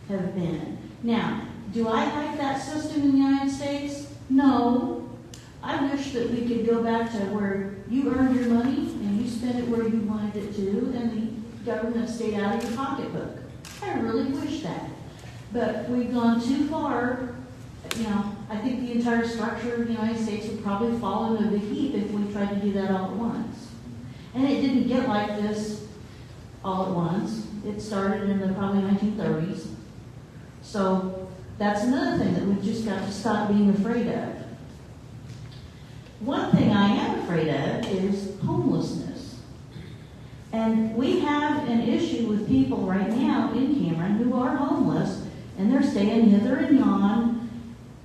have been. Now, do I like that system in the United States? No. I wish that we could go back to where you earned your money and you spent it where you wanted it to, and the government stayed out of your pocketbook. I really wish that. But we've gone too far. I think the entire structure of the United States would probably fall into the heap if we tried to do that all at once. And it didn't get like this all at once. It started in the probably 1930s. So that's another thing that we've just got to stop being afraid of. One thing I am afraid of is homelessness. And we have an issue with people right now in Cameron who are homeless, and they're staying hither and yon,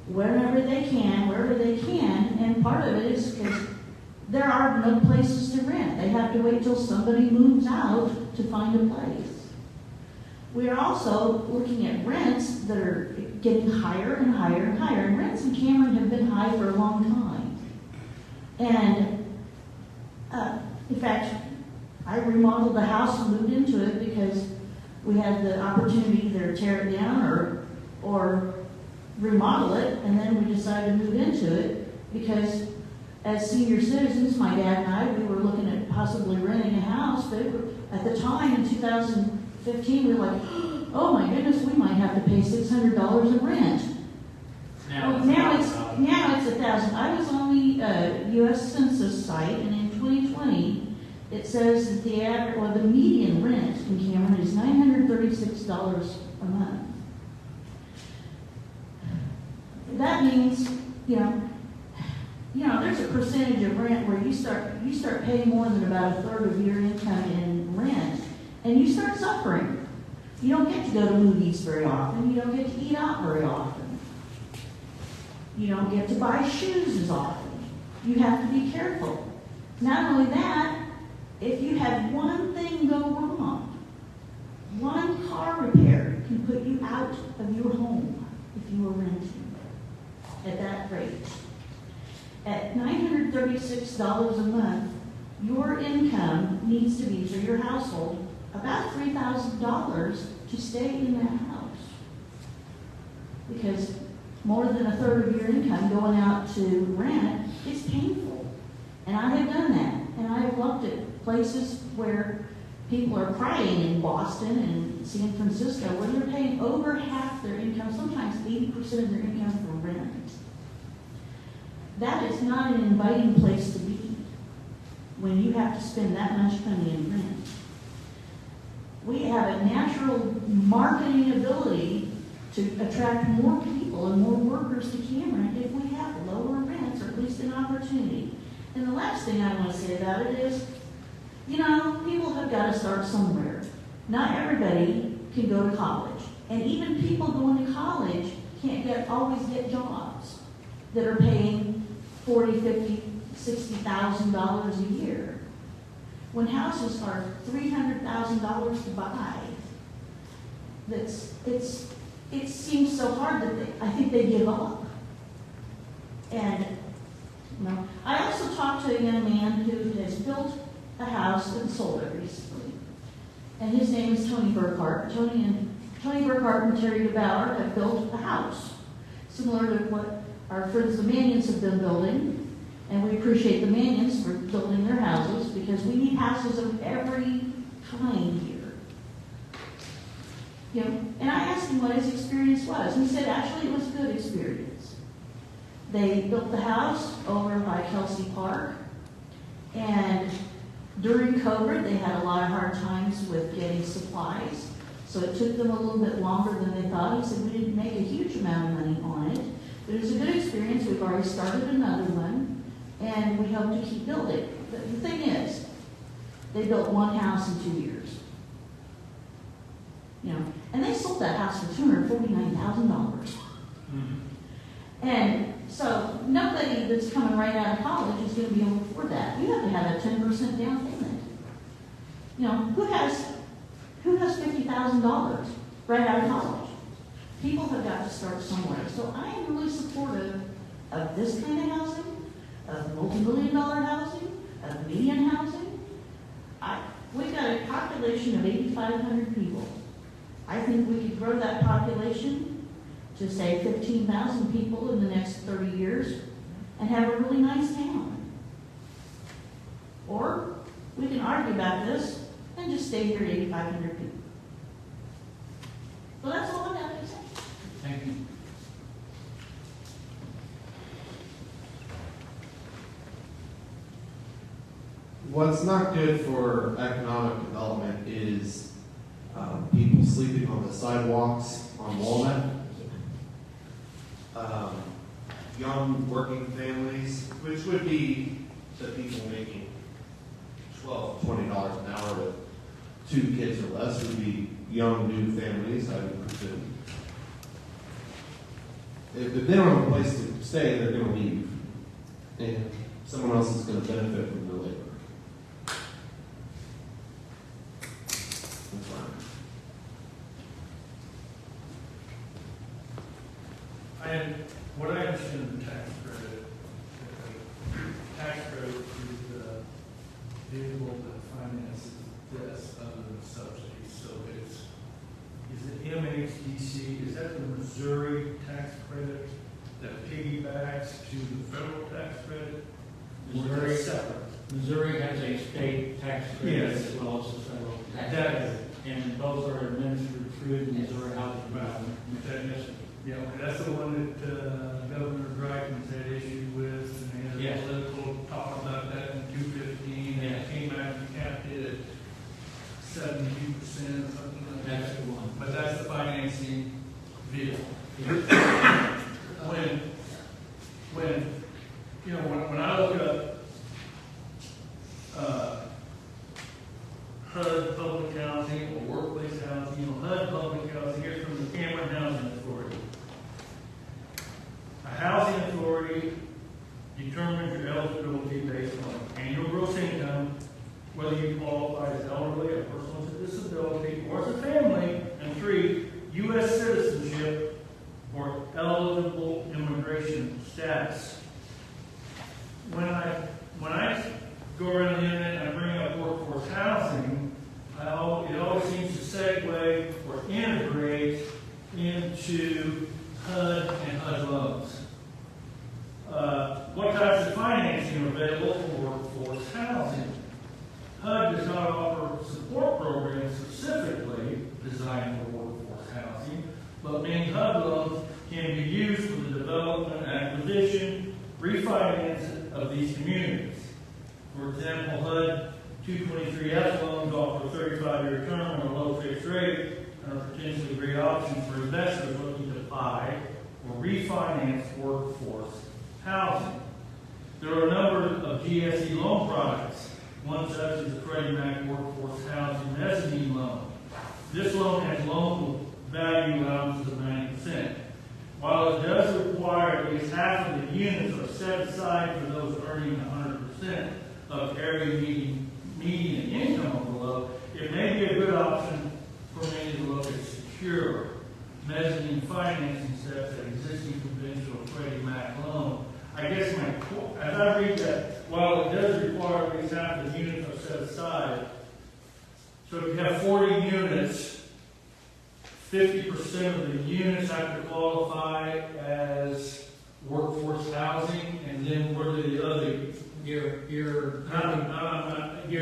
wherever they can, wherever they can, and part of it is because there are no places to rent. They have to wait till somebody moves out to find a place. We are also looking at rents that are getting higher and higher and higher, and rents in Cameron have been high for a long time. And in fact, I remodeled the house and moved into it because we had the opportunity to either tear it down or remodel it, and then we decided to move into it because as senior citizens, my dad and I, we were looking at possibly renting a house, but at the time in 2015, we were like, oh my goodness, we might have to pay $600 in rent. Now it's $1,000. I was on the U.S. Census site, and in 2020, it says that the median rent in Cameron is $936 a month. That means, there's a percentage of rent where you start paying more than about a third of your income in rent, and you start suffering. You don't get to go to movies very often. You don't get to eat out very often. You don't get to buy shoes as often. You have to be careful. Not only that, if you have one thing go wrong, one car repair can put you out of your home if you are renting at that rate. At $936 a month, your income needs to be, for your household, about $3,000 to stay in that house. Because more than a third of your income going out to rent is painful. And I have done that. And I have looked at places where People are crying in Boston and San Francisco where they're paying over half their income, sometimes 80% of their income for rent. That is not an inviting place to be when you have to spend that much money in rent. We have a natural marketing ability to attract more people and more workers to Cameron if we have lower rents, or at least an opportunity. And the last thing I want to say about it is, you know, people have got to start somewhere. Not everybody can go to college. And even people going to college can't always get jobs that are paying $40,000, $50,000, $60,000 a year. When houses are $300,000 to buy, it seems so hard that I think they give up. And you know, I also talked to a young man who has built a house and sold it recently. And his name is Tony Burkhart. Tony Burkhart and Terry DeBauer have built a house, similar to what our friends the Manions have been building. And we appreciate the Manions for building their houses, because we need houses of every kind here. You know, and I asked him what his experience was. He said actually it was a good experience. They built the house over by Kelsey Park, and during COVID they had a lot of hard times with getting supplies, so it took them a little bit longer than they thought. He said we didn't make a huge amount of money on it, but it was a good experience. We've already started another one, and we hope to keep building. But the thing is, they built one house in 2 years. You know, and they sold that house for $249,000. And so nobody that's coming right out of college is going to be able to afford that. You have to have a 10% down payment. You know, who has $50,000 right out of college? People have got to start somewhere. So I am really supportive of this kind of housing, of multi-million-dollar housing, of median housing. We've got a population of 8,500 people. I think we could grow that population to, say, 15,000 people in the next 30 years and have a really nice town. Or we can argue about this and just stay here at 8,500 people. So that's all I got to say.
Thank you.
What's not good for economic development is people sleeping on the sidewalks on Walnut, young working families, which would be the people making $12, $20 an hour with 2 kids or less, would be young new families, I would presume. If they don't have a place to stay, they're going to leave, and someone else is going to benefit from their labor. That's fine.
What I understand of the tax credit is vehicle that finances this other than subsidies. So is it MHDC, is that the Missouri tax credit that piggybacks to the federal tax credit?
Missouri,
separate.
Missouri has a state tax credit
Yes.
as well as a federal tax
That
credit, and both are administered through the Missouri Housing Development.
Yeah, that's the one that Governor Greitens had issue with, and they had
Yes.
a political talk about that in 215, and it came out and capped it at 72% or something like that.
That's the one.
But that's the financing vehicle. When I look up HUD public housing or workplace housing, HUD public housing, here's from the Cameron Housing Authority. A housing authority determines your eligibility based on annual gross income, whether you qualify as elderly, a person with a disability, or as a family, and 3, U.S. citizenship or eligible immigration status. When I go around the internet and I bring up workforce housing, it always seems to segue or integrate into HUD and HUD loans. What types of financing are available for workforce housing? HUD does not offer support programs specifically designed for workforce housing, but many HUD loans can be used for the development, acquisition, refinance of these communities. For example, HUD 223F loans offer a 35-year term on a low fixed rate and are potentially great options for investors looking to buy or refinance workforce housing. There are a number of GSE loan products, one such as the Freddie Mac Workforce Housing Mezzanine Loan. This loan has loan value allowances of 90%. While it does require at least half of the units are set aside for those earning 100% of area median income or below, it may be a good option for many to look at secure mezzanine financing steps at existing conventional Freddie Mac loan. I guess as I read that, while it does require at least half the units are set aside, so if you have 40 units, 50% of the units have to qualify as workforce housing, and then what are the other?
You're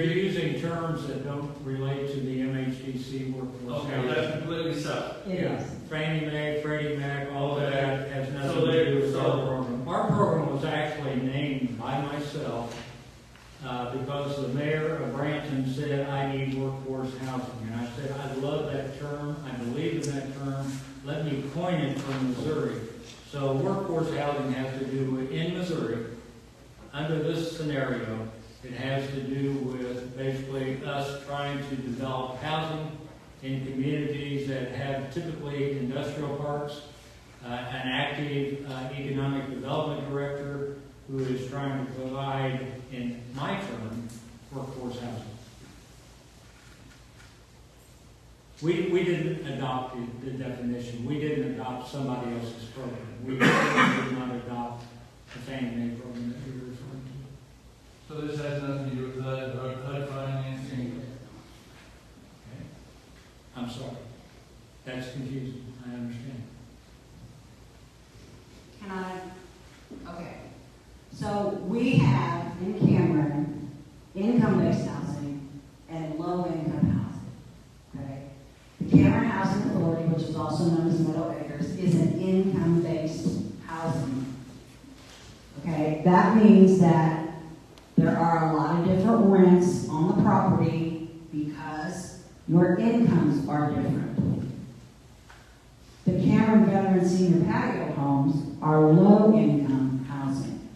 using terms that don't relate to the MHDC workforce
Okay,
housing.
that's completely separate.
Yeah, Fannie Mae, Freddie Mac, all of
Okay.
that has nothing
So
to do with
so-
our program. Our program was actually named by myself because the mayor of Branson said, I need workforce housing. And I said, I love that term. I believe in that term. Let me coin it for Missouri. So workforce housing has to do with, in Missouri, under this scenario, it has to do with basically us trying to develop housing in communities that have typically industrial parks, an active economic development director who is trying to provide, in my term, workforce housing. We didn't adopt the definition. We didn't adopt somebody else's program. We did not adopt the Fannie Mae program that you're referring to.
So this has nothing to do with HUD financing?
Okay. I'm sorry. That's confusing. I understand.
Can I? Okay. So we have in Cameron income-based housing and low-income housing. Okay. The Cameron Housing Authority, which is also known as Meadow Acres, is an income-based housing. Okay. That means that there are a lot of different rents on the property because your incomes are different. The Cameron Veteran Senior Patio Homes are low-income housing.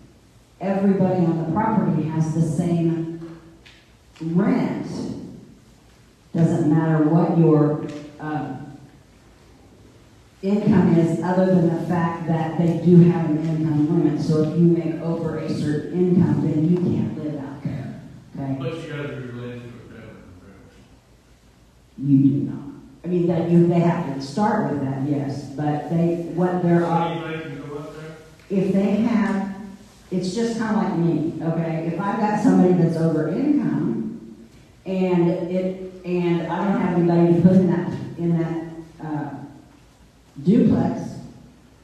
Everybody on the property has the same rent. Doesn't matter what your income is, other than the fact that they do have an income limit. So if you make over a certain income, then you can't live out there. Okay?
But you gotta be related to a veteran.
You do not. I mean, they have to start with that, yes. But what there are.
Anybody can go up there?
If they have, it's just kind of like me, okay? If I've got somebody that's over income and I don't have anybody to put in that duplex,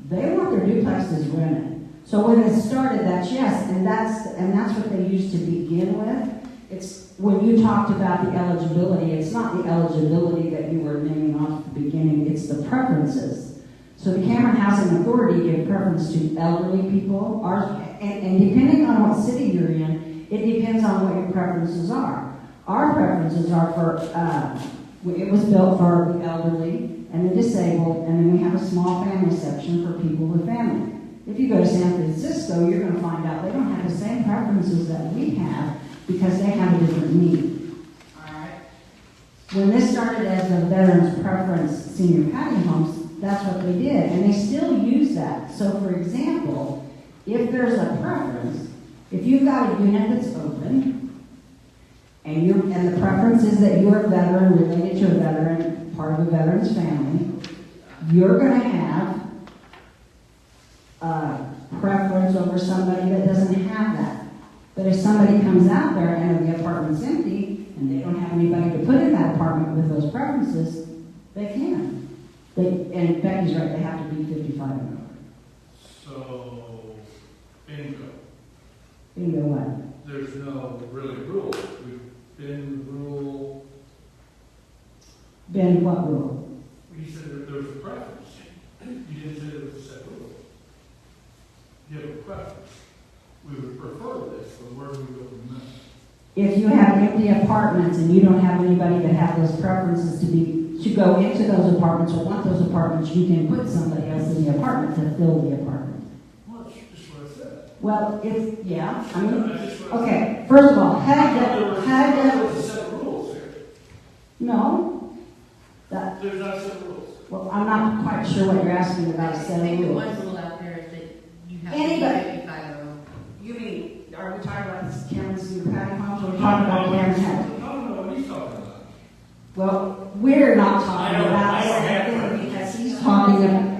they want their duplexes rented. So when it started, that's yes, and that's what they used to begin with. It's when you talked about the eligibility, it's not the eligibility that you were naming off at the beginning, it's the preferences. So the Cameron Housing Authority gave preference to elderly people, and depending on what city you're in, it depends on what your preferences are. Our preferences are for, it was built for the elderly and the disabled, and then we have a small family section for people with family. If you go to San Francisco, you're going to find out they don't have the same preferences that we have because they have a different need. All right. When this started as the Veterans Preference Senior Patio Homes, that's what they did, and they still use that. So, for example, if there's a preference, if you've got a unit that's open, and the preference is that you're a veteran, related to a veteran, part of a veteran's family, you're going to have preference over somebody that doesn't have that. But if somebody comes out there and the apartment's empty, and they don't have anybody to put in that apartment with those preferences, they can. And Becky's right, they have to be 55 and over.
So, bingo.
Bingo what?
There's no really rule. bend rule,
Bend what rule?
you said that there was a preference. You didn't say there was a set rule. You have a preference. We would prefer this, but where do we go from there?
If you have empty apartments and you don't have anybody that have those preferences to go into those apartments or want those apartments, you can put somebody else in the apartment to fill the apartment.
Well, that's just what I said.
Well, yeah, I mean,
That's just what I said.
okay, first of all,
There was a set of rules here.
no,
There's not a set of rules.
well, I'm not quite sure what you're asking about
I
setting
think the
rules.
one rule out there is that you have
Anybody.
55 or over.
You mean, are we talking about this Cameron's new patio homes, or are we talking about Cameron's house?
I don't know what he's talking about.
Well, we're not talking
I don't
about the
have
same thing, because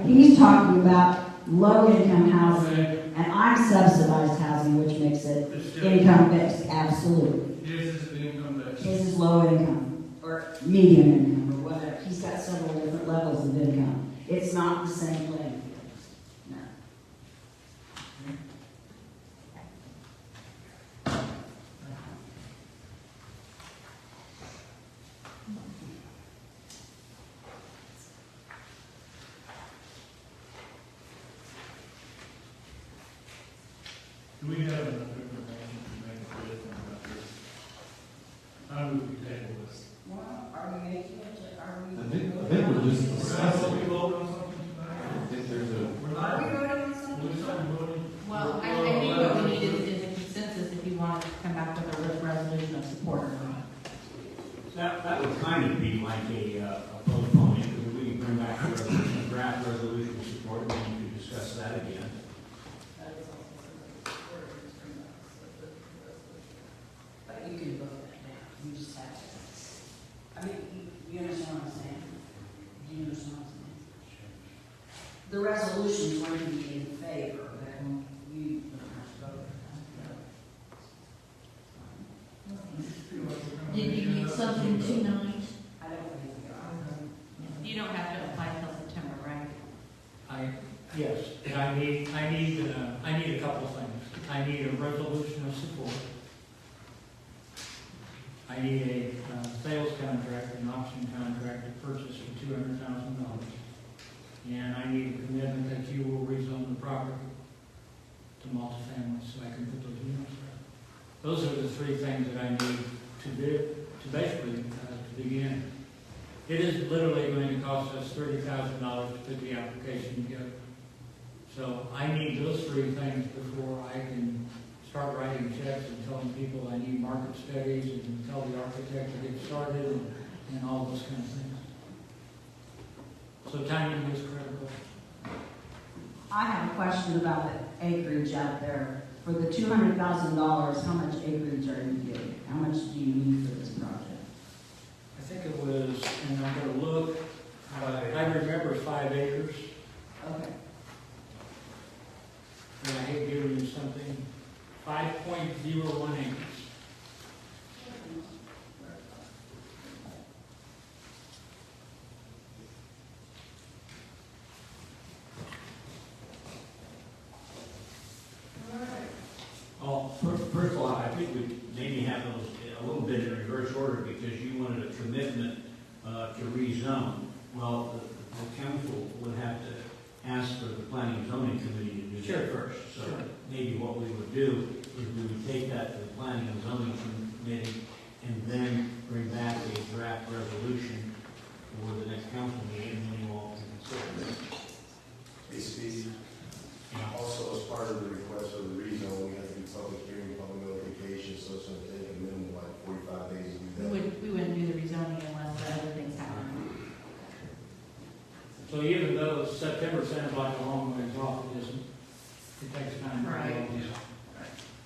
he's talking about low-income housing, and I'm subsidized housing, which makes it
It's still-
income-based, absolutely.
His is the income base.
His is low income, or medium income, or whatever. He's got several different levels of income. It's not the same playing field. No.
Do we have enough information to make a decision about this? How would we table this?
Well, are we making it,
I think we're just discussing.
Are we voting on something tonight?
I think there's a,
We're
Are we
not.
voting on something?
We're not voting.
Well, I think what we need is a consensus if you want to come back with a resolution of support or not.
That would kind of be like a postponement, because we can bring back a resolution, a draft resolution of support, and then we can discuss that again.
But you can vote that down. You just have to. I mean, you understand what I'm saying? Do you understand what I'm saying? The resolution's going to be in favor, but you don't have to vote.
Did you need something tonight?
I don't think we are.
You don't have to apply until September, right?
Yes, and I need a couple of things. I need a resolution of support. I need a sales contract, an option contract to purchase for $200,000. And I need a commitment that you will rezone the property to multifamily so I can put those units there. Those are the three things that I need to basically to begin. It is literally going to cost us $30,000 to put the application together. So I need those three things before I can start writing checks and telling people I need market studies and tell the architect to get started and all those kind of things. So timing is critical.
I have a question about the acreage out there. For the $200,000, how much acreage are you getting? How much do you need for this project?
I think it was, and I'm going to look, I remember 5 acres.
Okay.
And I hate giving you something, 5.01 acres.
Oh, first of all, I think we maybe have those a little bit in reverse order, because you wanted a commitment to rezone. Well, the council would have to ask for the planning and zoning committee to do that first. So maybe what we would do is we would take that to the planning and zoning committee and then bring back a draft resolution for the next council meeting, and then you all can consider it.
Hey, Steve, also as part of the request of the rezone, we have to do public hearing, public notification, so it's going to take a minimum of like 45 days to do that.
We wouldn't do the rezoning unless the other things happen.
So even though September sounds like a long ways off, it isn't. It takes time. to
Right.
do all this.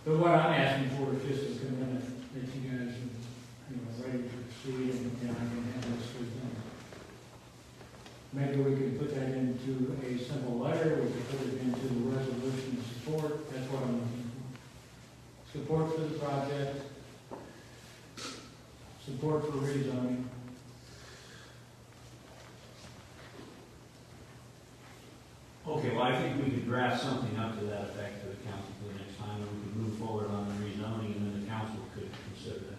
But what I'm asking for is just a commitment that you guys are, ready to proceed and I can have this through things. Maybe we could put that into a simple letter, we could put it into the resolution of support, that's what I'm looking for. Support for the project, support for rezoning.
Okay, well, I think we could draft something up to that effect to the council for the next time, and we could move forward on the rezoning, and then the council could consider that.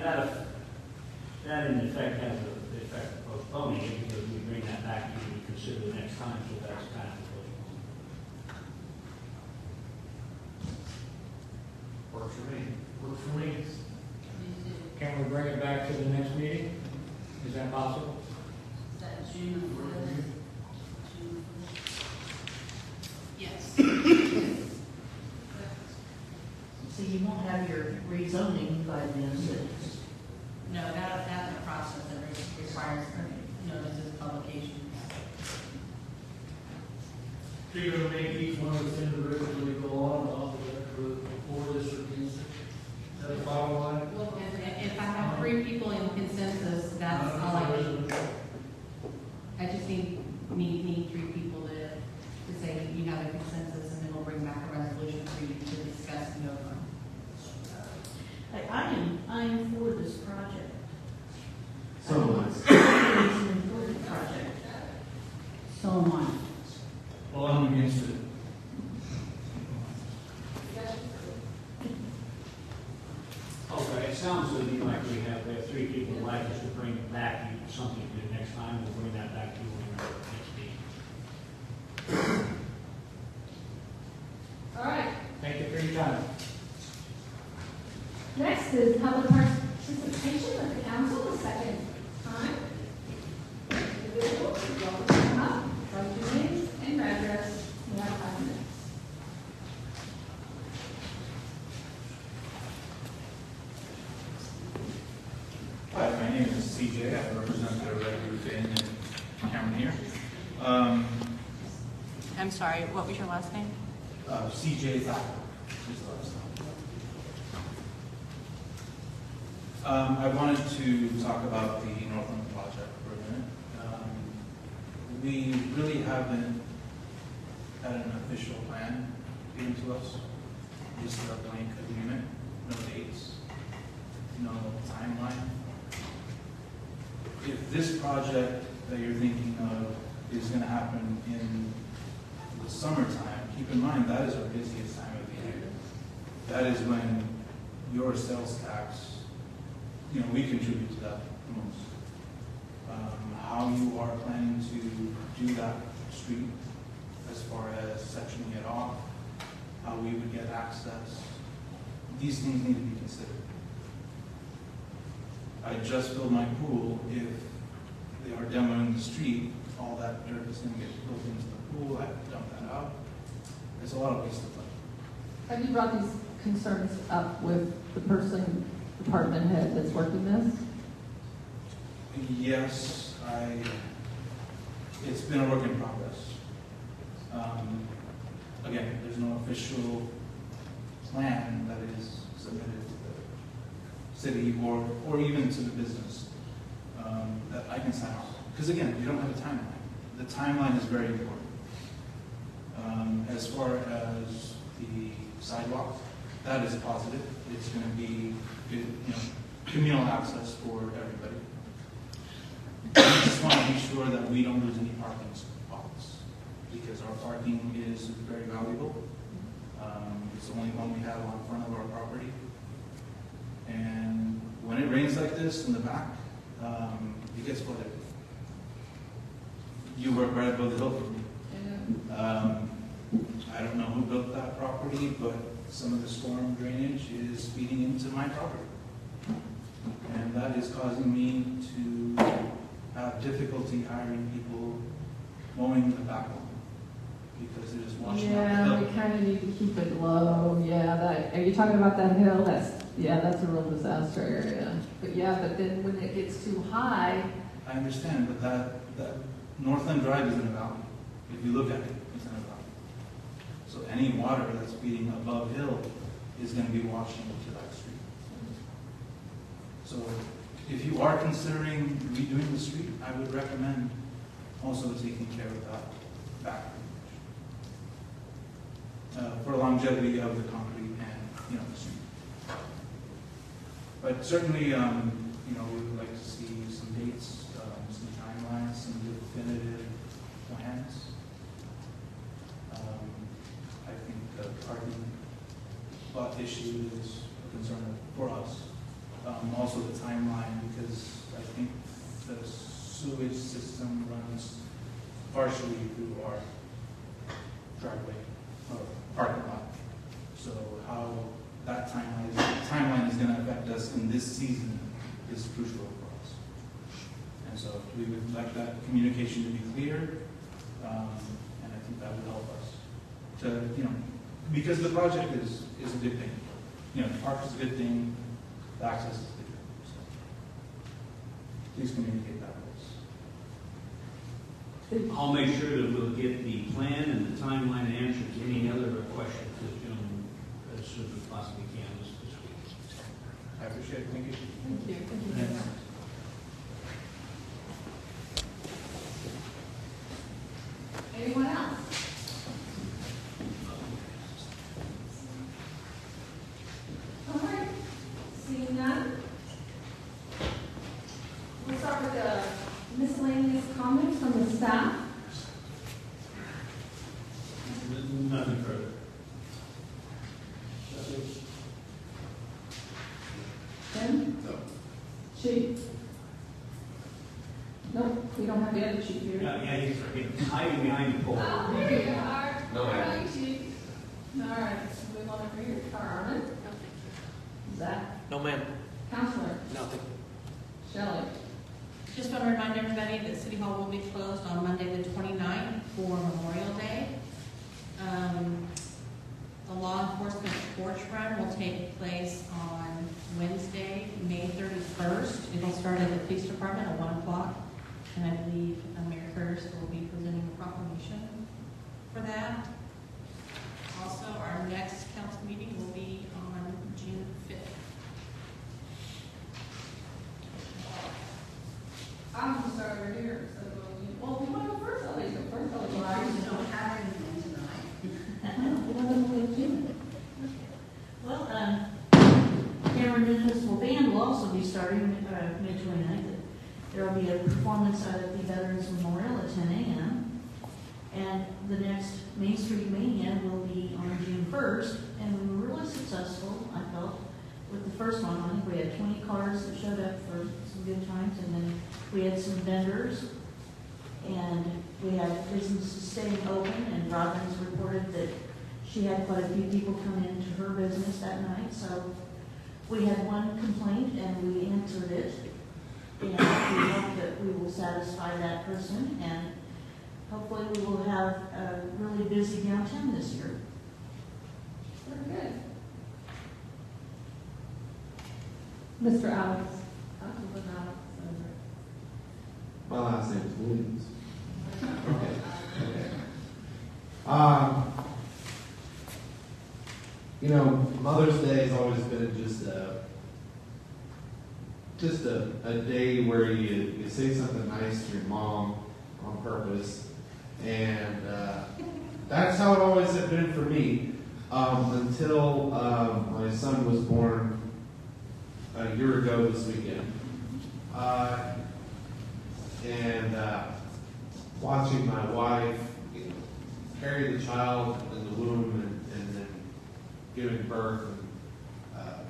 that in effect has the effect of postponing it, because we bring that back to you to consider the next time, so that's kind of postponed.
Works for me.
Works for me. Can we bring it back to the next meeting? Is that possible?
Is that June? Yes.
So you won't have your rezoning by then, but
No, that's a process that requires notices, publication.
So you're gonna make each one of us individually go on for this or against it? Is that the bottom line?
Well, if I have 3 people in consensus, that's all I need. I just need 3 people to say that you have a consensus, and then we'll bring back a resolution for you to discuss and vote on.
I am for this project.
So am I.
It's an important project.
So am I.
Well, I'm against it.
Okay, it sounds to me like we have 3 people who'd like us to bring it back, something to do next time, we'll bring that back to you when we're next meeting.
All right.
Thank you for your time.
Next is public participation of the council, the second time. Individuals, you're welcome to come up, write your names and address. You have 5 minutes.
Hi, my name is CJ. I represent the Red Roof Inn in Cameron here.
I'm sorry, what was your last name?
CJ Thacker is the last name. I wanted to talk about the Northland project for a minute. We really haven't had an official plan given to us. Just a blank agreement, no dates, no timeline. If this project that you're thinking of is going to happen in the summertime, keep in mind that is our busiest time of the year. That is when your sales tax, we contribute to that the most. How you are planning to do that street, as far as sectioning it off, how we would get access, these things need to be considered. I just filled my pool. If they are demoing the street, all that dirt is going to get pulled into the pool. I have to dump that out. There's a lot of waste of money.
Have you brought these concerns up with the department head that's working this?
Yes, it's been a work in progress. Again, there's no official plan that is submitted to the city or even to the business that I can sign off. Because again, we don't have a timeline. The timeline is very important. As far as the sidewalk, that is positive. It's going to be communal access for everybody. We just want to be sure that we don't lose any parking spots, because our parking is very valuable. It's the only one we have on front of our property. And when it rains like this in the back, it gets flooded. You work right above the hill from me. I don't know who built that property, but some of the storm drainage is feeding into my property. And that is causing me to have difficulty hiring people mowing the back lawn, because they're just washing out the
Yeah,
hill.
we kind of need to keep it low. Yeah, are you talking about that hill? That's a real disaster area. But then when it gets too high,
I understand, but that Northland Drive is in a valley. If you look at it, it's in a valley. So any water that's feeding above hill is going to be washing into that street. So if you are considering redoing the street, I would recommend also taking care of that back drainage. For longevity of the concrete and the street. But certainly, we would like to see some dates, some timelines, some definitive plans. I think the parking lot issue is a concern for us. Also the timeline, because I think the sewage system runs partially through our driveway or parking lot. So how that timeline is going to affect us in this season is crucial for us. And so we would like that communication to be clear, and I think that would help us to, because the project is a good thing. The park is a good thing, the access is a good thing. So please communicate that with us.
I'll make sure that we'll get the plan and the timeline and answer to any other questions that gentlemen as soon as we possibly can this week.
I appreciate it. Thank you.
Thank you. Thank you very much. Anyone else? All right, seeing none. We'll start with the miscellaneous comments from the staff.
Nothing further.
Tim?
No.
Chief? Nope, we don't have the other chief here.
Yeah, he's hiding behind the pole.
Oh, there you are.
No,
How
ma'am.
are you, chief? All right, so we want to read your car, Armin? No, thank you. Zach?
No, ma'am.
Counselor?
Nothing.
Shelley?
Just want to remind everybody that City Hall will be closed on Monday the 29th for Memorial Day. The law enforcement porch run will take place on Wednesday, May 31st. It'll start at the police department at 1 o'clock. And I believe Mayor Curtis will be presenting a proclamation for that. Also, our next council meeting will be on June 5th.
I'm going to start over here. So, well, you want to go first? I'll let you go first. I'll let you
don't have anything tonight. Well, Cameron Municipal Band will also be starting May 29th. There will be a performance at the Veterans Memorial at 10 a.m. And the next Main Street Mania will be on June 1st. And we were really successful, I felt, with the first one. I think we had 20 cars that showed up for some good times. And then we had some vendors. And we had businesses staying open. And Robin's reported that she had quite a few people come into her business that night. So we had one complaint and we answered it. And we hope that we will satisfy that person. And hopefully we will have a really busy downtown this year.
Very good. Mr. Alex. Councilman Alex.
My last name is Williams. Mother's Day has always been just a day where you say something nice to your mom on purpose, and that's how it always had been for me until my son was born a year ago this weekend. And watching my wife carry the child in the womb and then giving birth and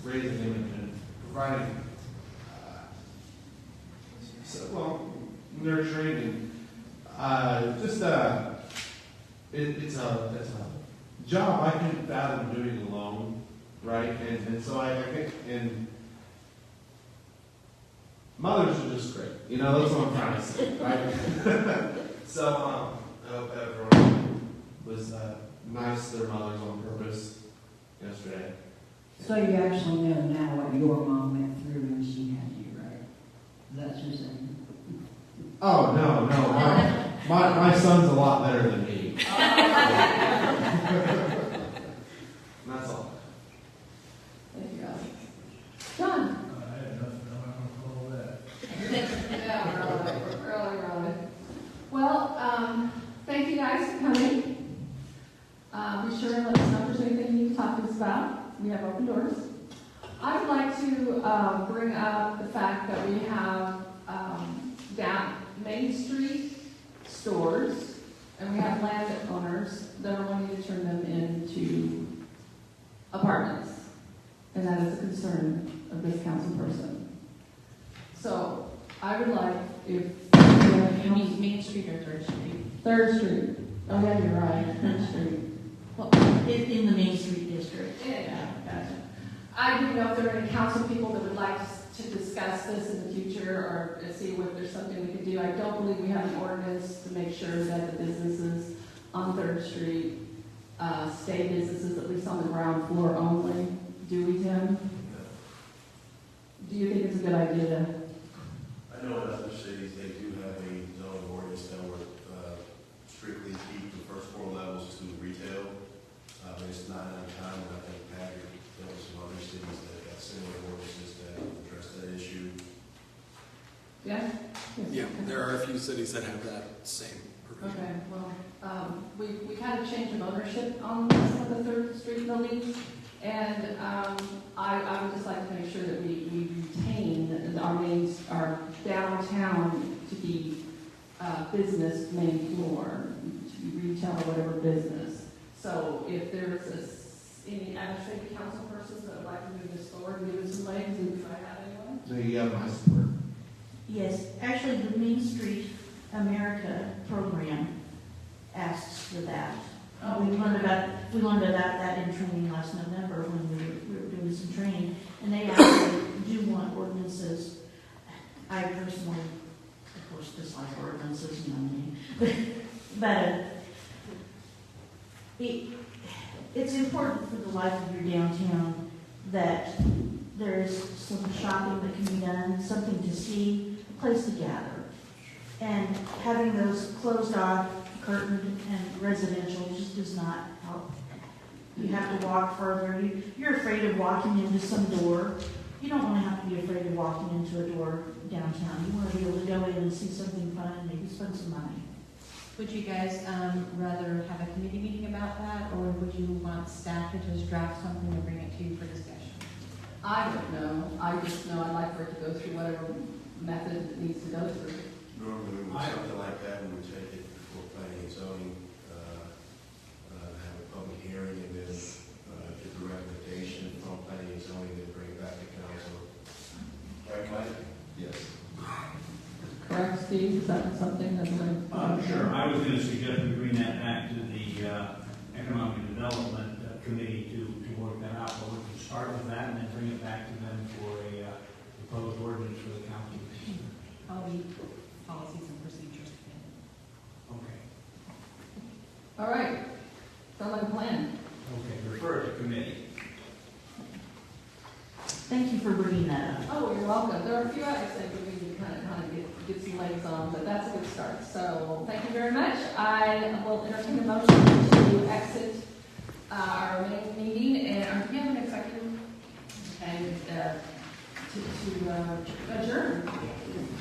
raising him and providing nurturing and it's a job I couldn't fathom doing alone, right? And so I think mothers are just great. That's what I'm trying to say, right? So, I hope everyone was nice to their mothers on purpose yesterday.
So you actually know now what your mom went through when she had you, right? That's what you're saying?
Oh, no. My son's a lot better than me. That's all.
Thank you, Alex. John?
I had nothing, I'm not gonna call that.
Yeah, Earley. Well, thank you guys for coming. Be sure and let us know if there's anything you can talk to us about. We have open doors. I would like to bring up the fact that we have down Main Street stores, and we have landowners that are wanting to turn them into apartments. And that is a concern of this council person. So I would like if
You mean Main Street or Third Street?
Third Street. Oh yeah, you're right, Third Street.
Well, in the Main Street district.
Yeah, gotcha. I didn't know if there were any council people that would like to discuss this in the future or see if there's something we could do. I don't believe we have an ordinance to make sure that the businesses on Third Street stay businesses, at least on the ground floor only. Do we, Tim? Do you think it's a good idea?
I know in other cities, they do have a zoning ordinance that would strictly keep the first four levels to retail. It's not uncommon, I think, Patrick, there were some other cities that got similar ordinances that address that issue.
Yeah?
Yeah, there are a few cities that have that same provision.
Okay, well, we had a change of ownership on some of the Third Street buildings, and I would just like to make sure that we retain our downtown to be business main floor, to be retail or whatever business. So if there's any administrative council persons that would like to move this forward and give it some legs, and do I have anyone?
So you have my support.
Yes, actually, the Main Street America program asks for that.
Oh,
We learned about that in training last November when we were doing some training, and they actually do want ordinances. I personally, of course, dislike ordinances, you know me, but it's important for the life of your downtown that there's some shopping that can be done, something to see, a place to gather. And having those closed off, curtained, and residential just does not help. You have to walk further. You're afraid of walking into some door. You don't want to have to be afraid of walking into a door downtown. You want to be able to go in and see something fun and maybe spend some money.
Would you guys rather have a committee meeting about that, or would you want staff to just draft something and bring it to you for discussion?
I don't know. I just know I'd like for it to go through whatever method it needs to go through.
Normally, with something like that, we would take it before planning and zoning, have a public hearing, and then get the recommendation from planning and zoning, then bring it back to council. Right, Mike? Yes.
Correct, Steve? Is that something that we're...
Sure. I was going to suggest we bring that back to the Economic Development Committee to work that out. But we can start with that and then bring it back to them for a proposed ordinance for the county.
I'll leave policies and procedures.
Okay.
All right. Sounds like a plan.
Okay. Refer it to committee.
Thank you for bringing that up.
Oh, you're welcome. There are a few others that we need to kind of get some legs on, but that's a good start. So thank you very much. I will entertain a motion to exit our main meeting, and do we have an executive? And to adjourn.